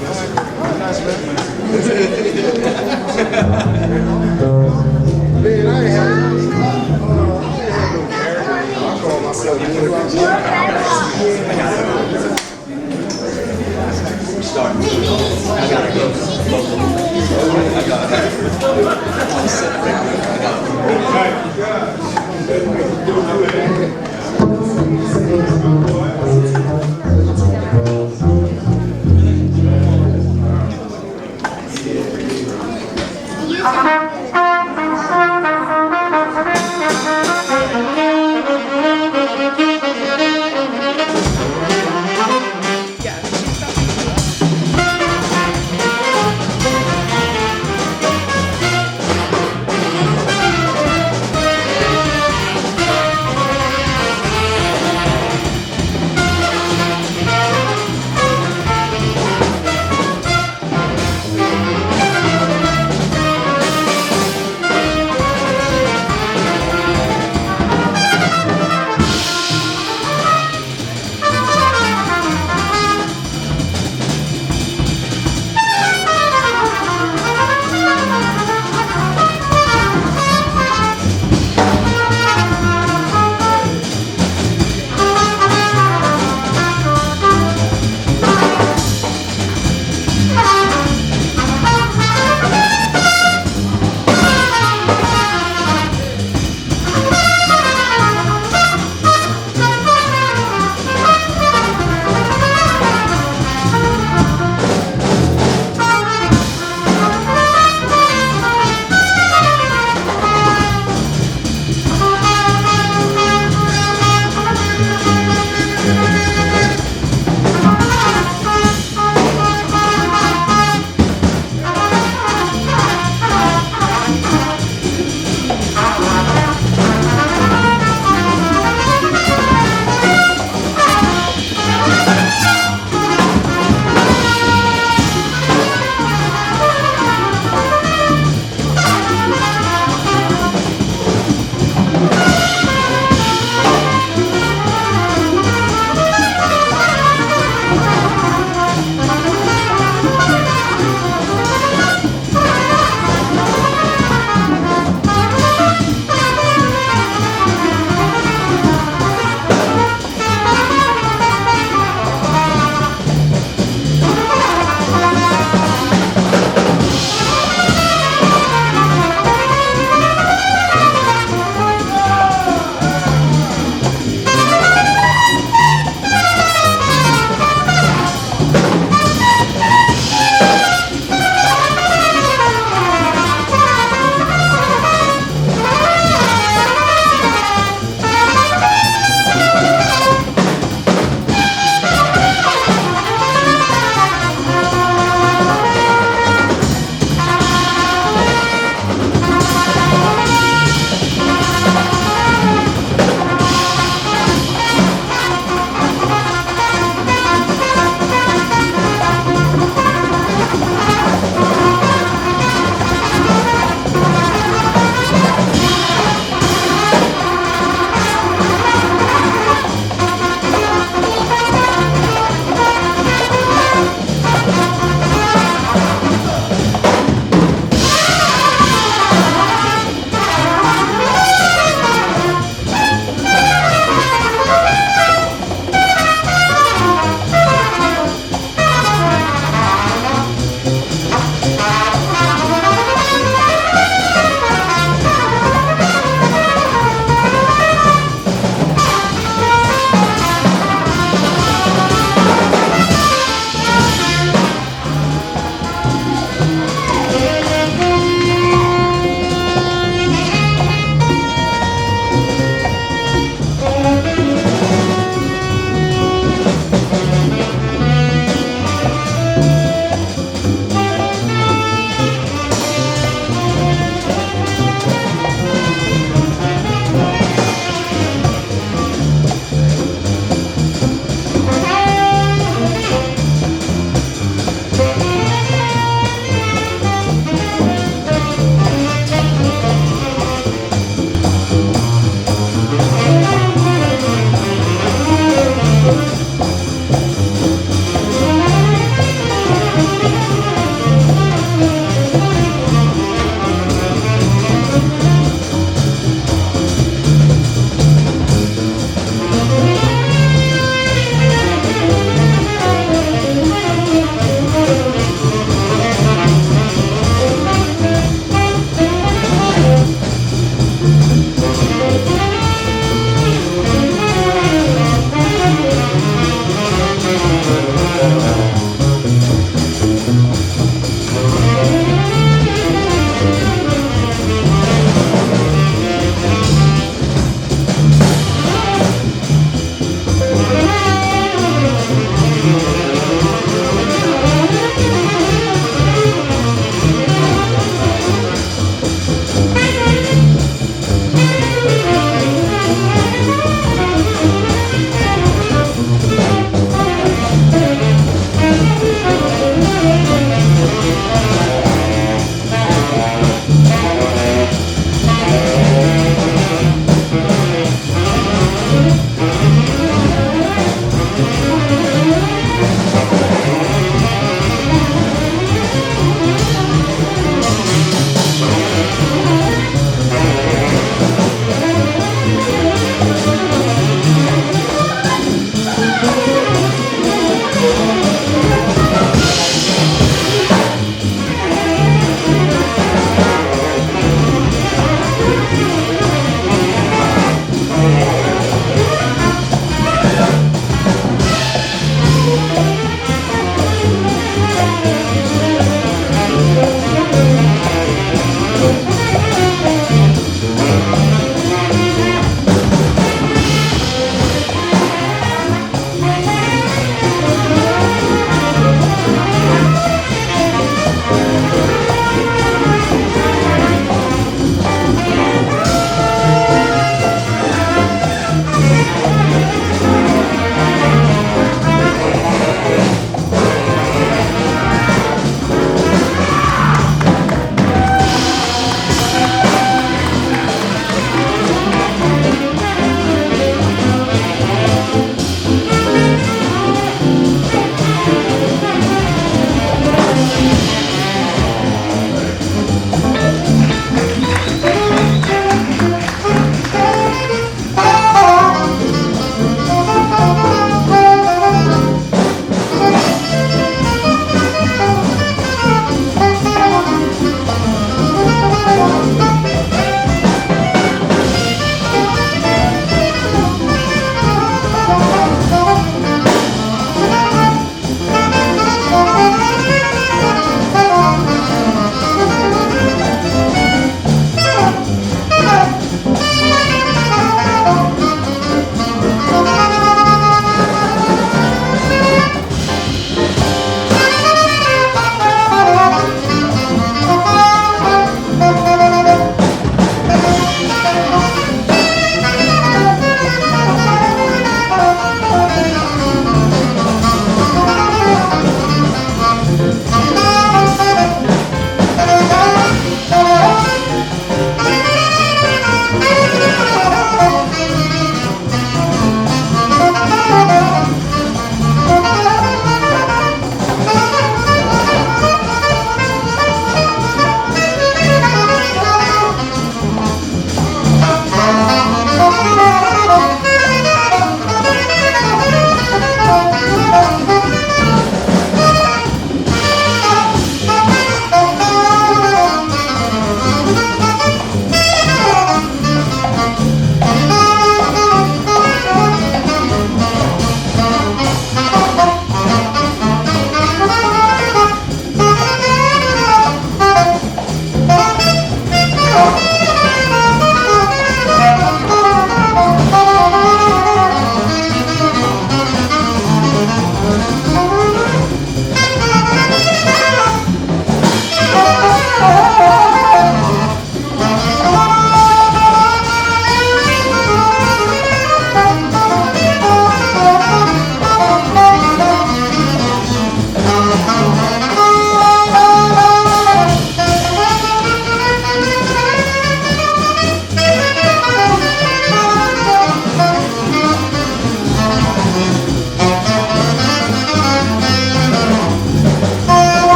Man, I ain't had no character. I call myself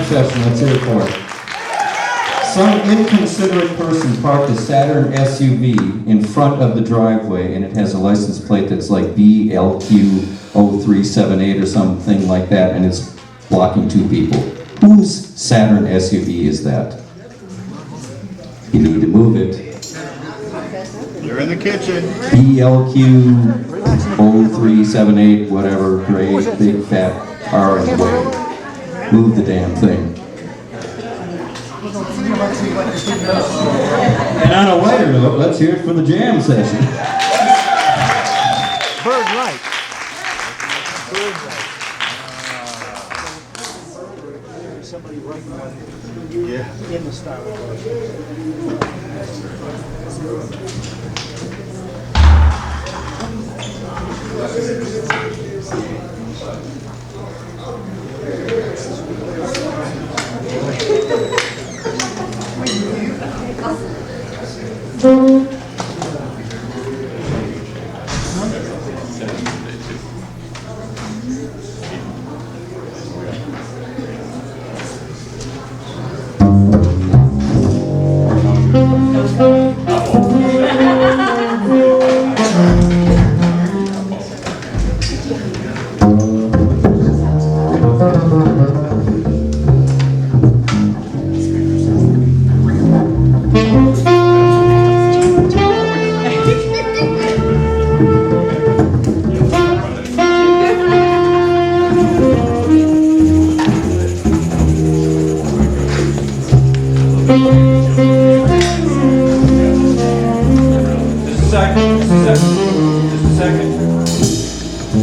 jam session, let's hear it for it. Some inconsiderate person parked a Saturn SUV in front of the driveway, and it has a license plate that's like BLQ0378 or something like that, and it's blocking two people. Whose Saturn SUV is that? You need to move it. They're in the kitchen. BLQ0378, whatever, gray, big, fat car in the way. Move the damn thing. And on a lighter note, let's hear it for the jam session. Bird light. Bird light. Somebody right in the style.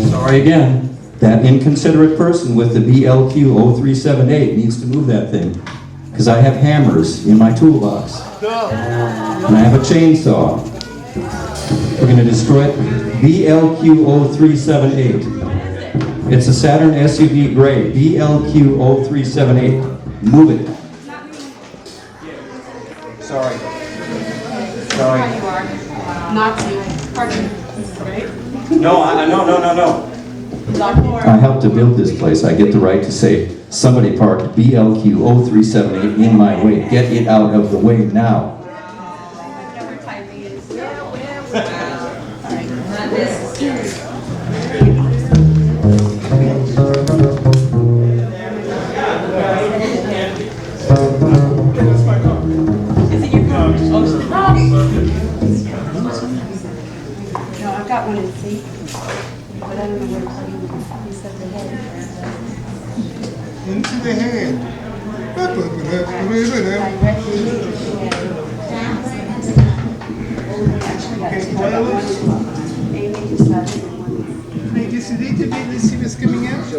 Sorry again. That inconsiderate person with the BLQ0378 needs to move that thing. Because I have hammers in my toolbox. And I have a chainsaw. We're going to destroy it. BLQ0378. It's a Saturn SUV gray. BLQ0378. Move it. Sorry. Sorry. Nazi, pardon, right? No. I helped to build this place. I get the right to say, somebody parked BLQ0378 in my way. Get it out of the way now. No, I've got one in C, but I don't know where he said the head. Into the head. Hey, just a little bit, let's see what's coming out. A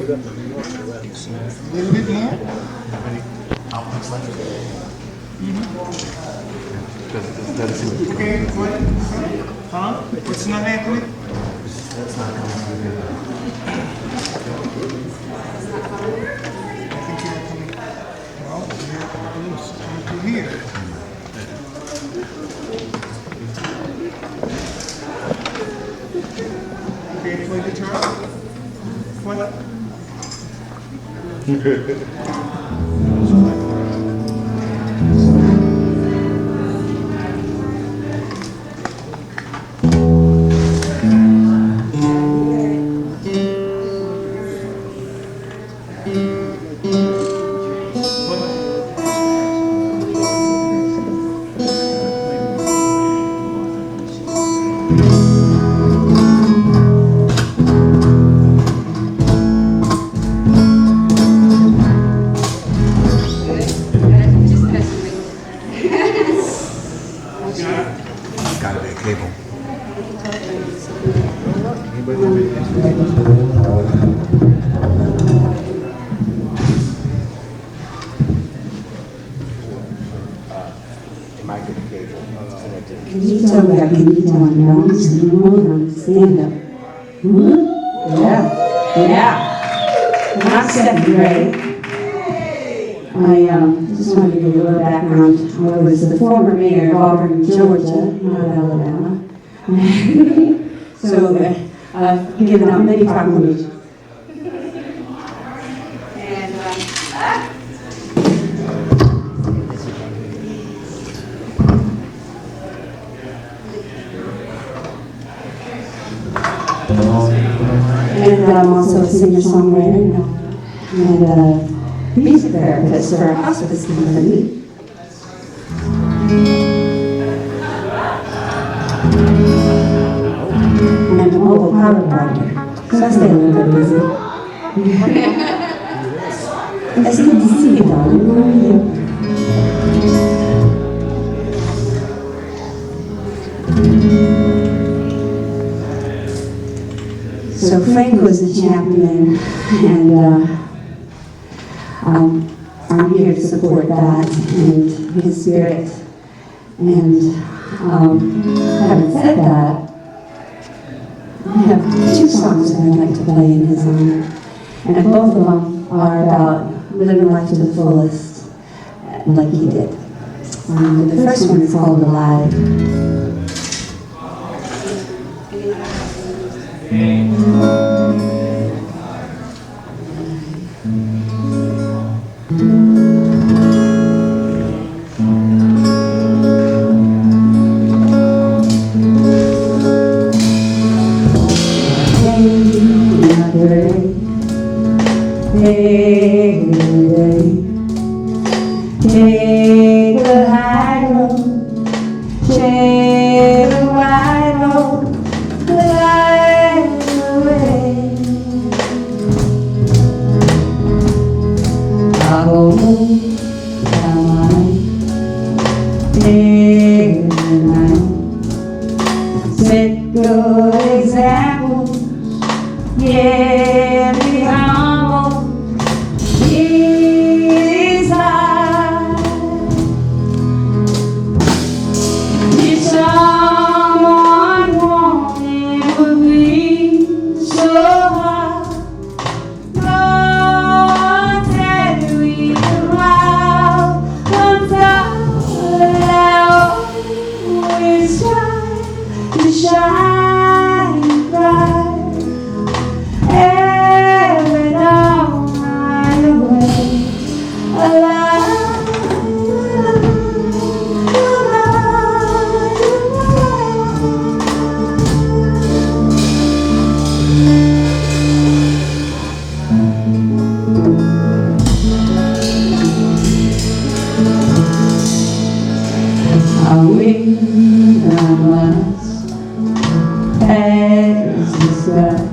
little bit more. Okay, what? Huh? What's not happening? That's not coming. I think you're coming. Well, you're loose. Come to here. Okay, play guitar. What? Can you tell me I can eat on mountains and stand up? Yeah. When I'm second grade, I just wanted to give you a little background. I was the former mayor of Auburn, Georgia, not Alabama. So I've given out many proclamations. And And I'm also a singer-songwriter and a music therapist for a hospice company. And I'm a mobile power partner, so I stay a little bit busy. It's good to see you, darling. How are you? So Frank was the champion, and I'm here to support that and his spirit. And having said that, I have 2 songs that I'd like to play in his honor, and both of them are about living life to the fullest, like he did. The first one is called Alive. Take the high road, take the wide road, light the way. I'll go home, down my take the night, set good examples, yeah, be humble. Shine bright, every dawn I awake, alive, I wish I was as discussed,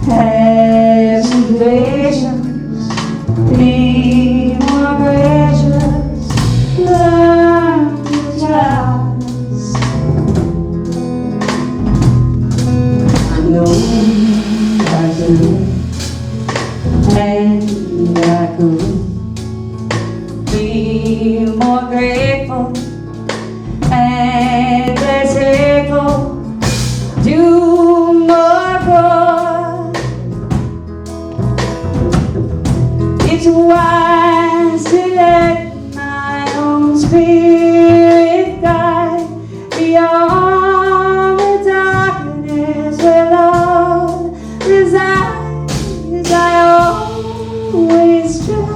as situations be more gracious, learn to trust. I know I should, and I could be more grateful and less hateful. Do more good. It's wise to let my own spirit guide beyond the darkness where love resides. I always try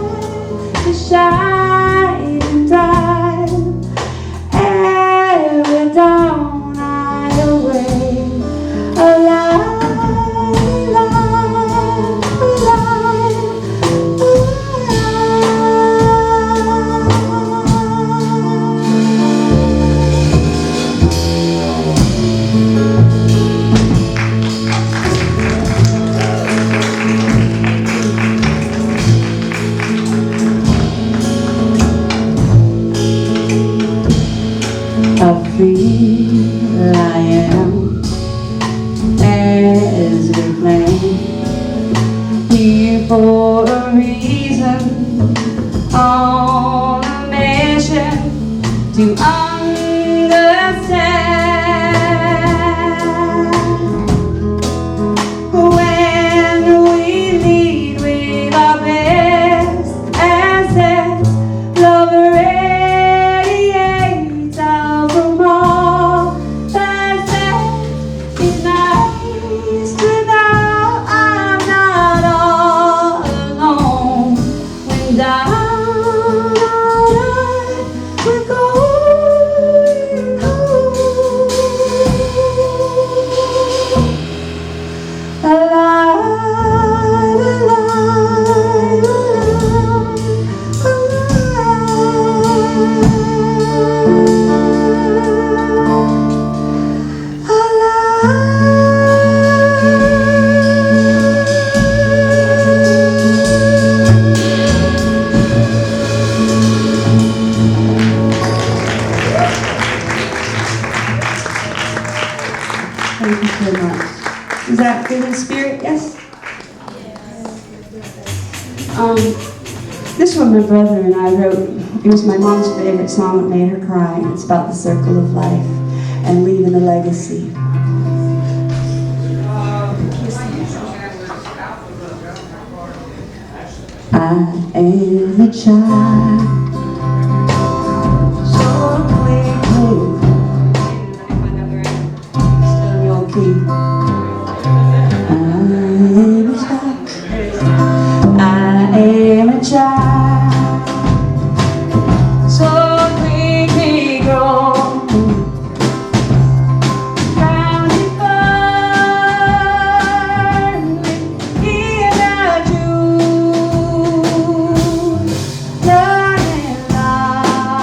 to shine in time. Every dawn I awake, alive, alive, alive, I feel I am as we planned, here for a reason, on a mission to understand. When we lead with our best assets, love radiates out from all facets. It's nice to know I'm not all alone. When down on earth we're going Is that good in spirit? Yes? This one my brother and I wrote. It was my mom's favorite song that made her cry. It's about the circle of life and leaving a legacy. I am a child, so clean. Still in your key. I am a child, so quickly grown, grounded firmly in the June, learning life,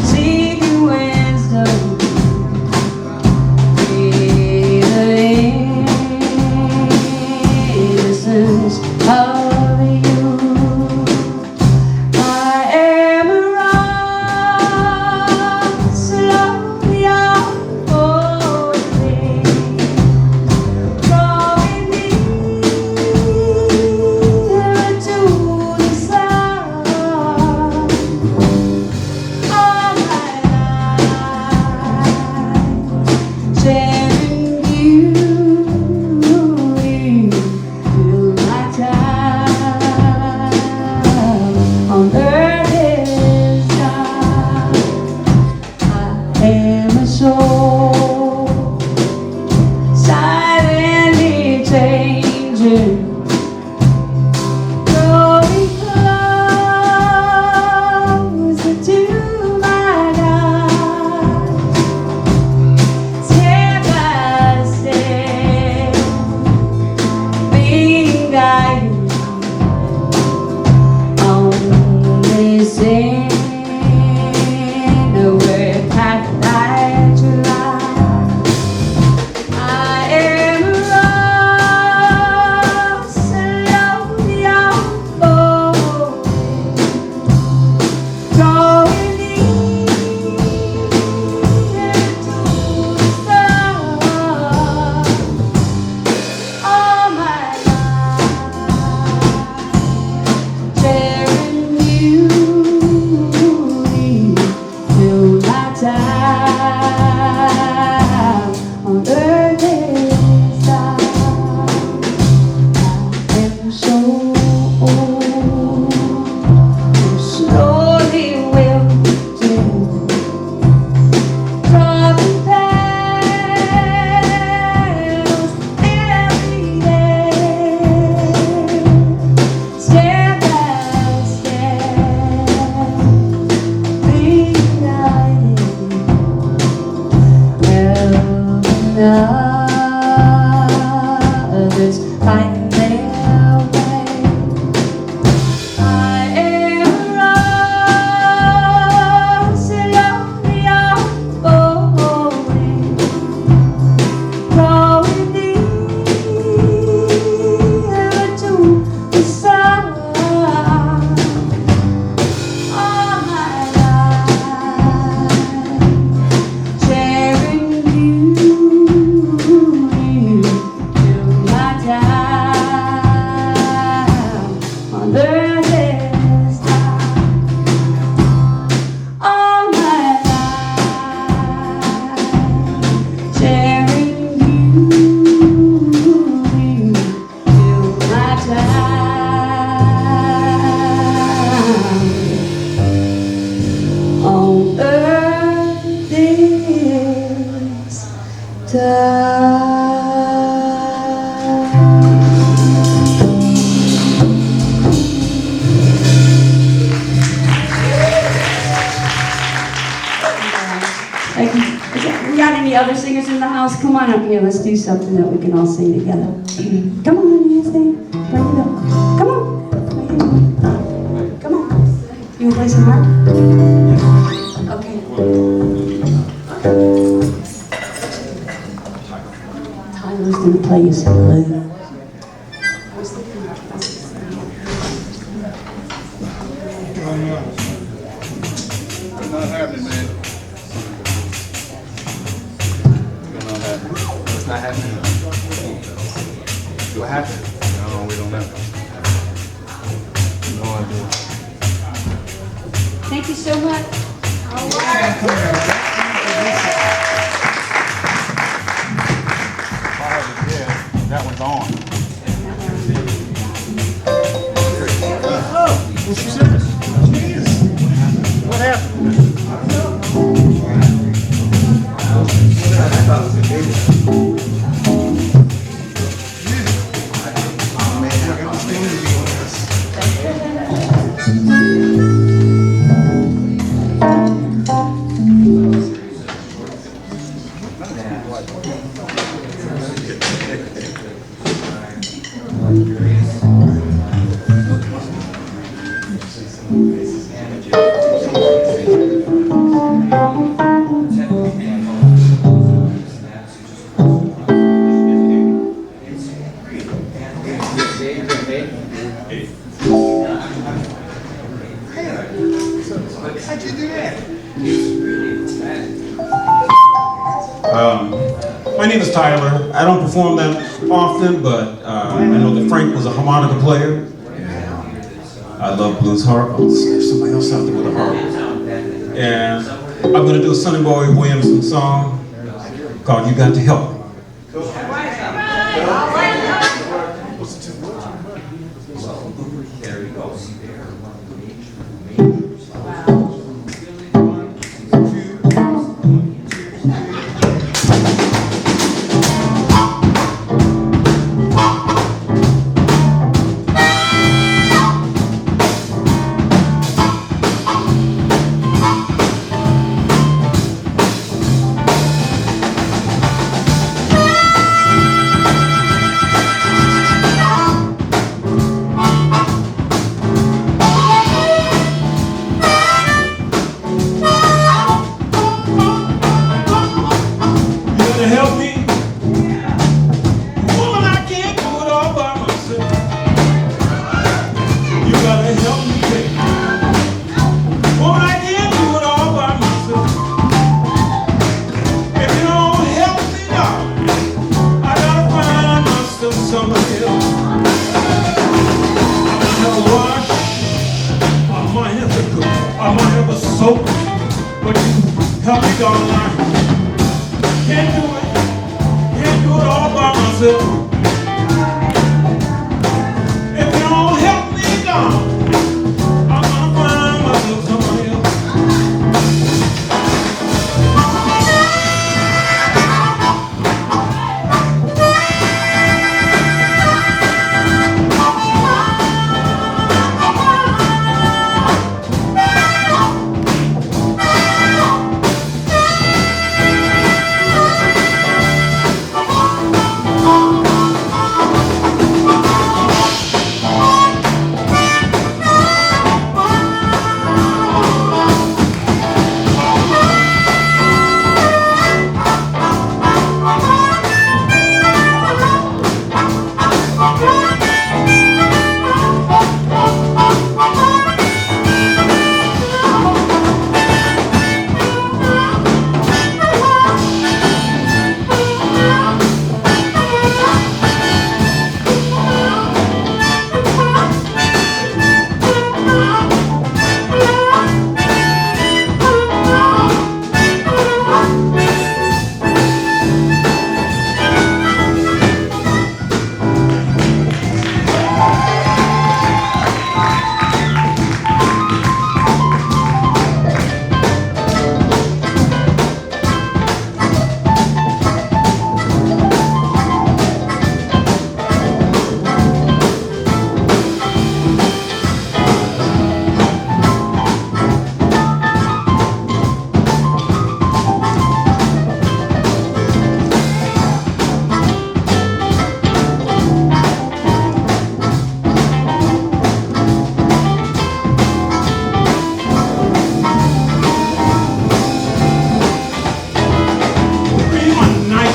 seeking wisdom, breathing innocence of you. I am a rock, slowly unfolding, drawing nearer to the sun. All my life, sharing you. My time on earth is done. I am a soul silently changing, growing closer to my God, step by step, being guided on this inward path that you light. I am a rose, slowly unfolding, drawing near to the sun. All my life, sharing you till my time on earth is done. I am so slowly wilting, dropping petals every day, step by step, being guided, helping others find their way. I am a rose, slowly unfolding, drawing nearer to the sun. All my life, sharing you till my time on earth is done. All my life, sharing you till my time on earth is done. We got any other singers in the house? Come on up here. Let's do something that we can all sing together. Come on, Nancy. Bring it up. Come on. Come on. You want to play some harp? Okay. Tyler's going to play you some blues. Not happening, man. It's not What happened? What happened? No, we don't know. No idea. Thank you so much. That one's on. Well, she said, jeez, what happened? How'd you do that? My name is Tyler. I don't perform that often, but I know that Frank was a harmonica player. I love blues harp. There's somebody else out there with a harp. And I'm going to do a Sonny Boy Williamson song called You Got to Help Me. Help me. Woman, I can't do it all by myself. You gotta help me, baby. Woman, I can't do it all by myself. If you don't help me now, I gotta find myself somebody else. I might have to wash, I might have to cook, I might have a soap, but you help me, darling. Can't do it. Can't do it all by myself. If you don't help me down, I'm gonna find myself somebody else.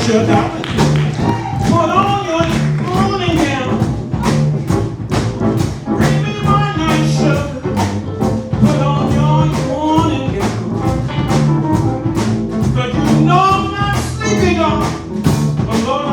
Your darling, put on your morning gown. Bring me my night shirt. Put on your morning gown. 'Cause you know I'm not sleeping on. Oh Lord,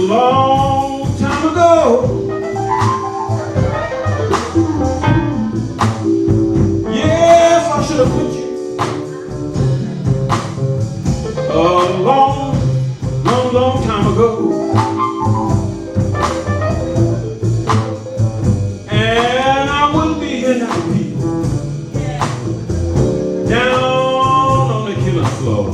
long time ago. Yes, I should have put you a long, long, long time ago. And I wouldn't be here now, people, down on the killing floor.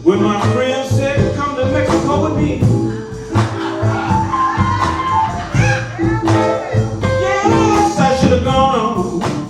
When my friend said, come to Mexico with me. Yes, I should have gone on.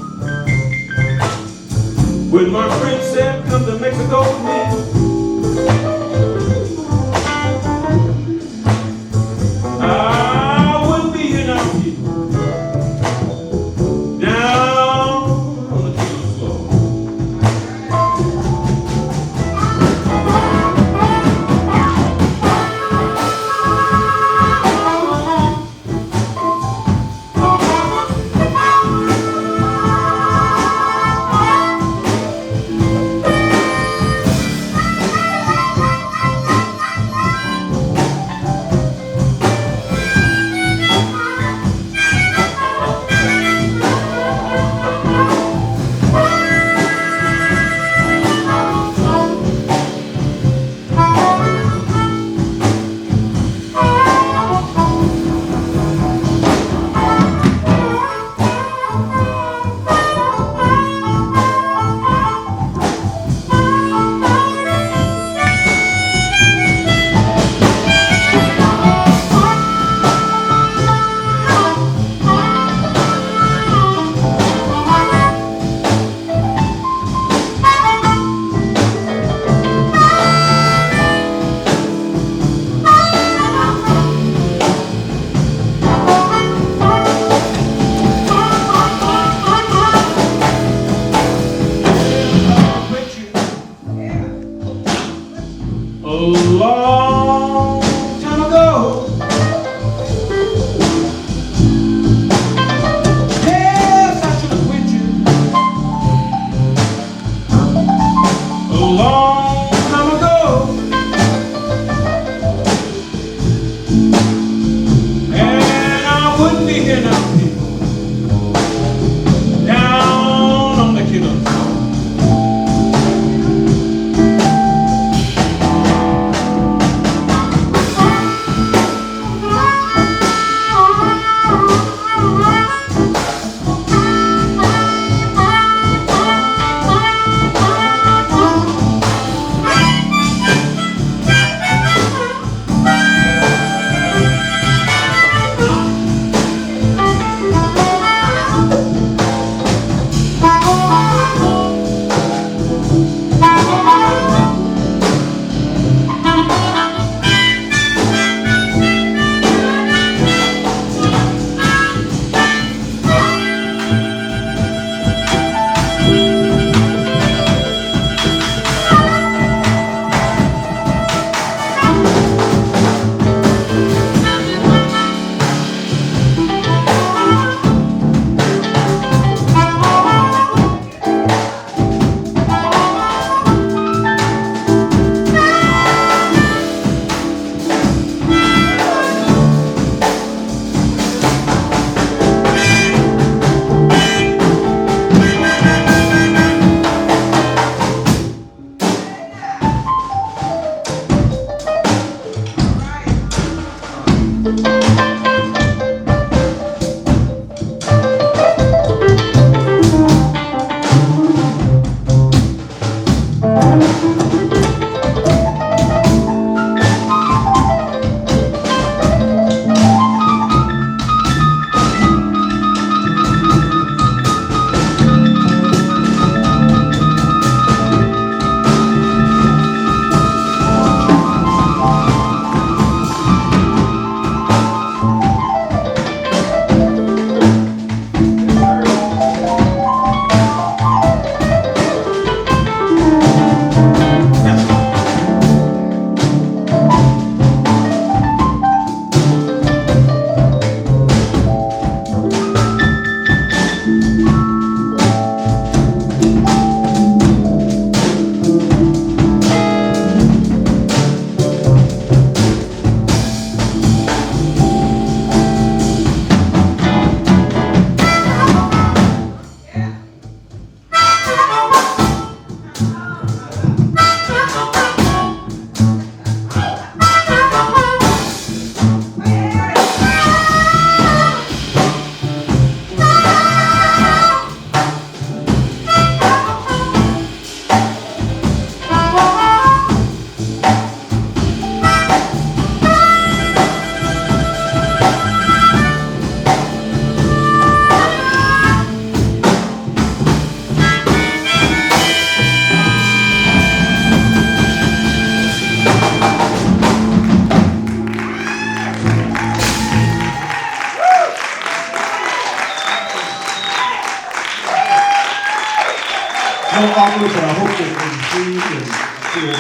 I don't offer it, but I hope that it is pleased and feel it.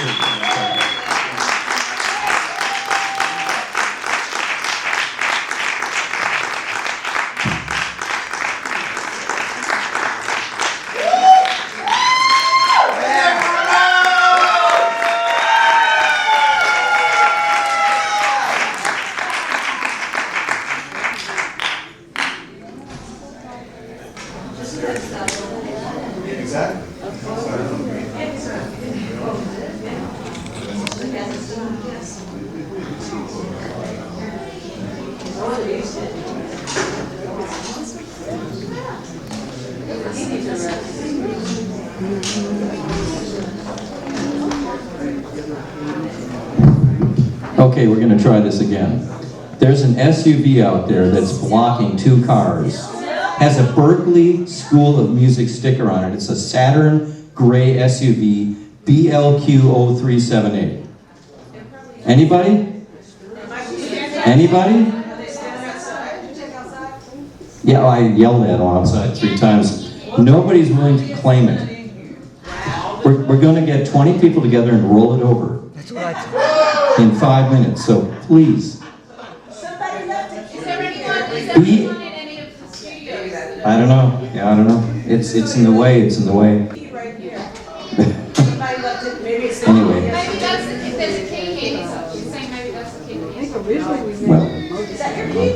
Okay, we're going to try this again. There's an SUV out there that's blocking 2 cars. Has a Berkeley School of Music sticker on it. It's a Saturn gray SUV, BLQ0378. Anybody? Anybody? Yeah, I yelled at them outside 3 times. Nobody's willing to claim it. We're going to get 20 people together and roll it over in 5 minutes, so please. I don't know. Yeah, I don't know. It's in the way. It's in the way. Anyway. Maybe that's the kid. There's a key here. He's saying maybe that's the kid. Well. Is that your key?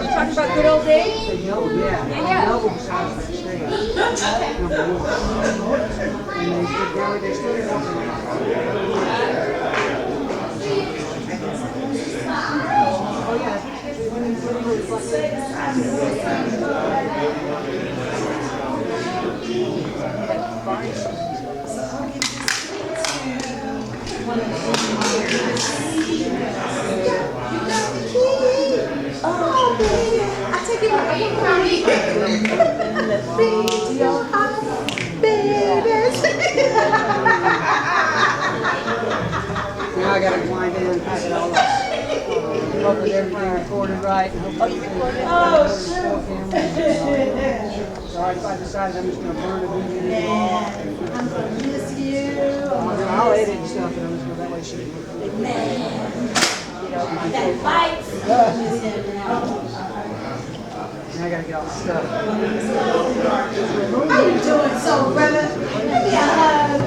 You talking about good old days? Yeah. Oh, baby, I take it with me. Feed your heart, baby. Now I gotta wind in and pack it all up. Hope that everything recorded right. Oh, So I decided I'm just gonna burn it. Yeah, I'm gonna miss you. I'll edit and stuff, and I'm just gonna that way she can. That fight. Now I gotta get all the stuff. How you doing, so brother? Yeah,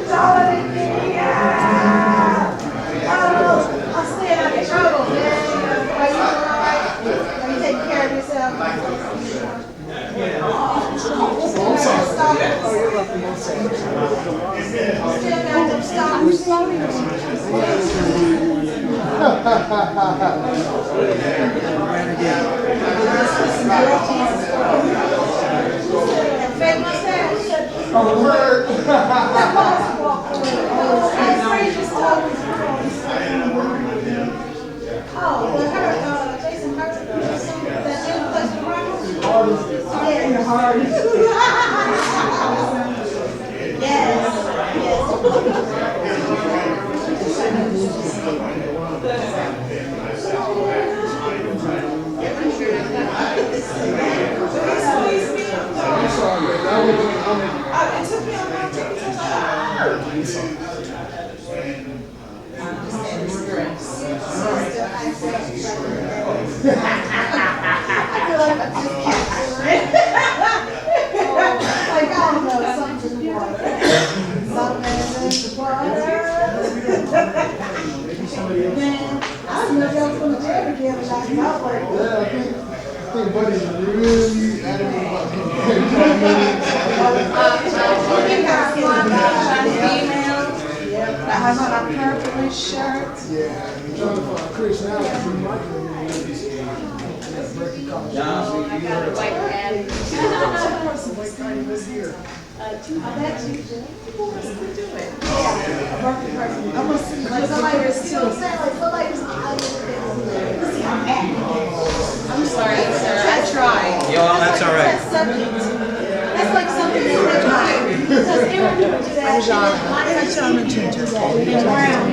darling. Yeah. Oh, I'm staying out of trouble, man. Are you alright? Are you taking care of yourself? Oh, you're welcome. Still got them stoppers. Fake mustache. Oh, word. Oh, well, her, Jason Hurst, that new place to run. Yeah, your heart. Buddy's really adamant about nice shirt. Yeah, he's trying to find Chris now. I'm sorry, sir, I tried. Yo, that's all right. That's like something that they tried. I'm John. I'm a ginger. Brown.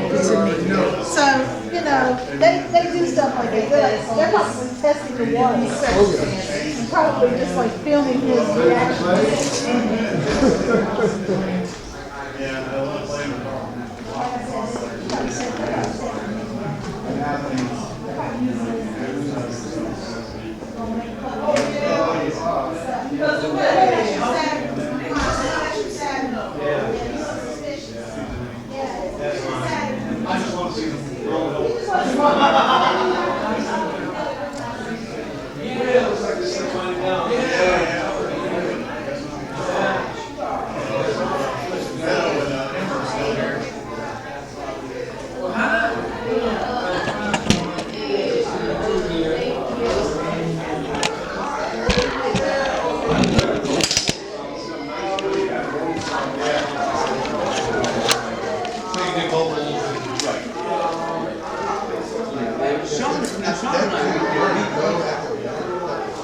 So, you know, they do stuff like that. They're probably testing the water. And probably just like filming his reaction. I just want to see them roll it over. Yeah, it looks like this thing's running down.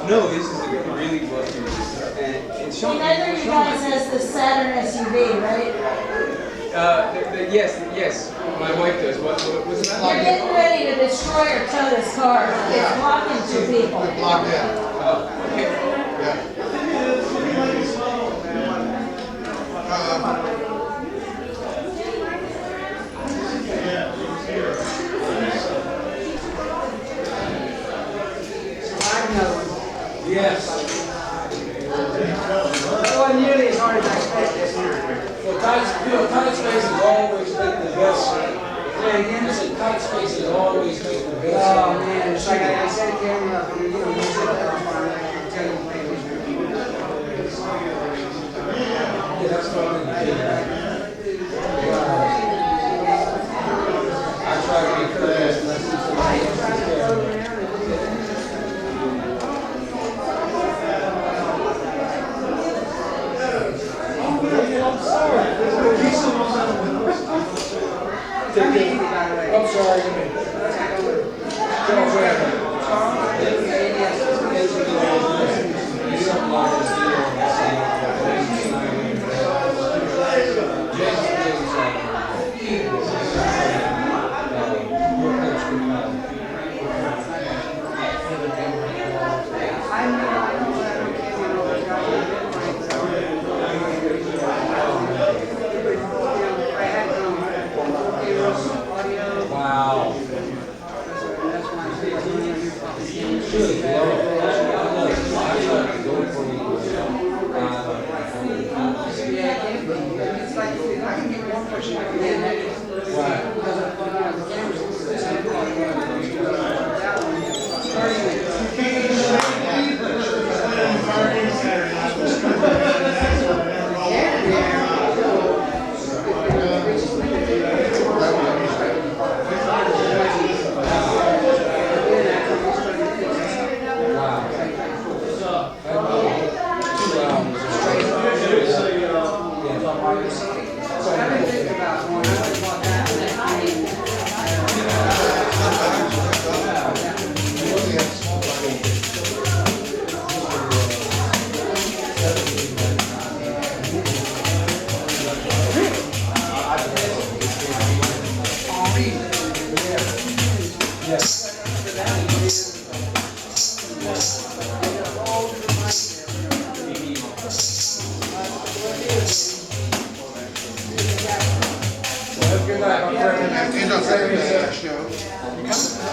No, this is really what it is. And Sean, Neither of you guys has the Saturn SUV, right? yes, my wife does. What's that? You're getting ready to destroy or tow this car. It's blocking two people. Blocked out. Okay. Yes. It wasn't nearly as hard as I expected. Well, tight space is always make the best. I said tight space is always make the best. Oh man, it's like I set the camera up and you sit there on fire and I can tell you things. Yeah, that's what I'm going to do. I try to be courteous and listen to somebody else's camera. I'm sorry. Wow.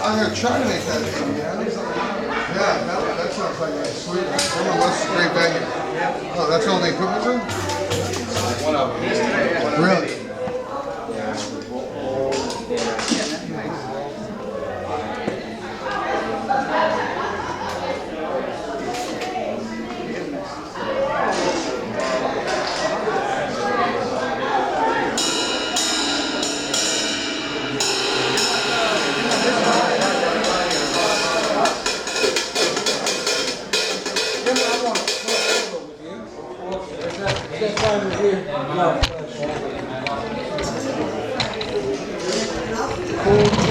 I'm going to try to make that video. Yeah, that sounds like a sweet. What's a great venue? Oh, that's all the equipment's in? One of them. Really? That time is here. No. Cool.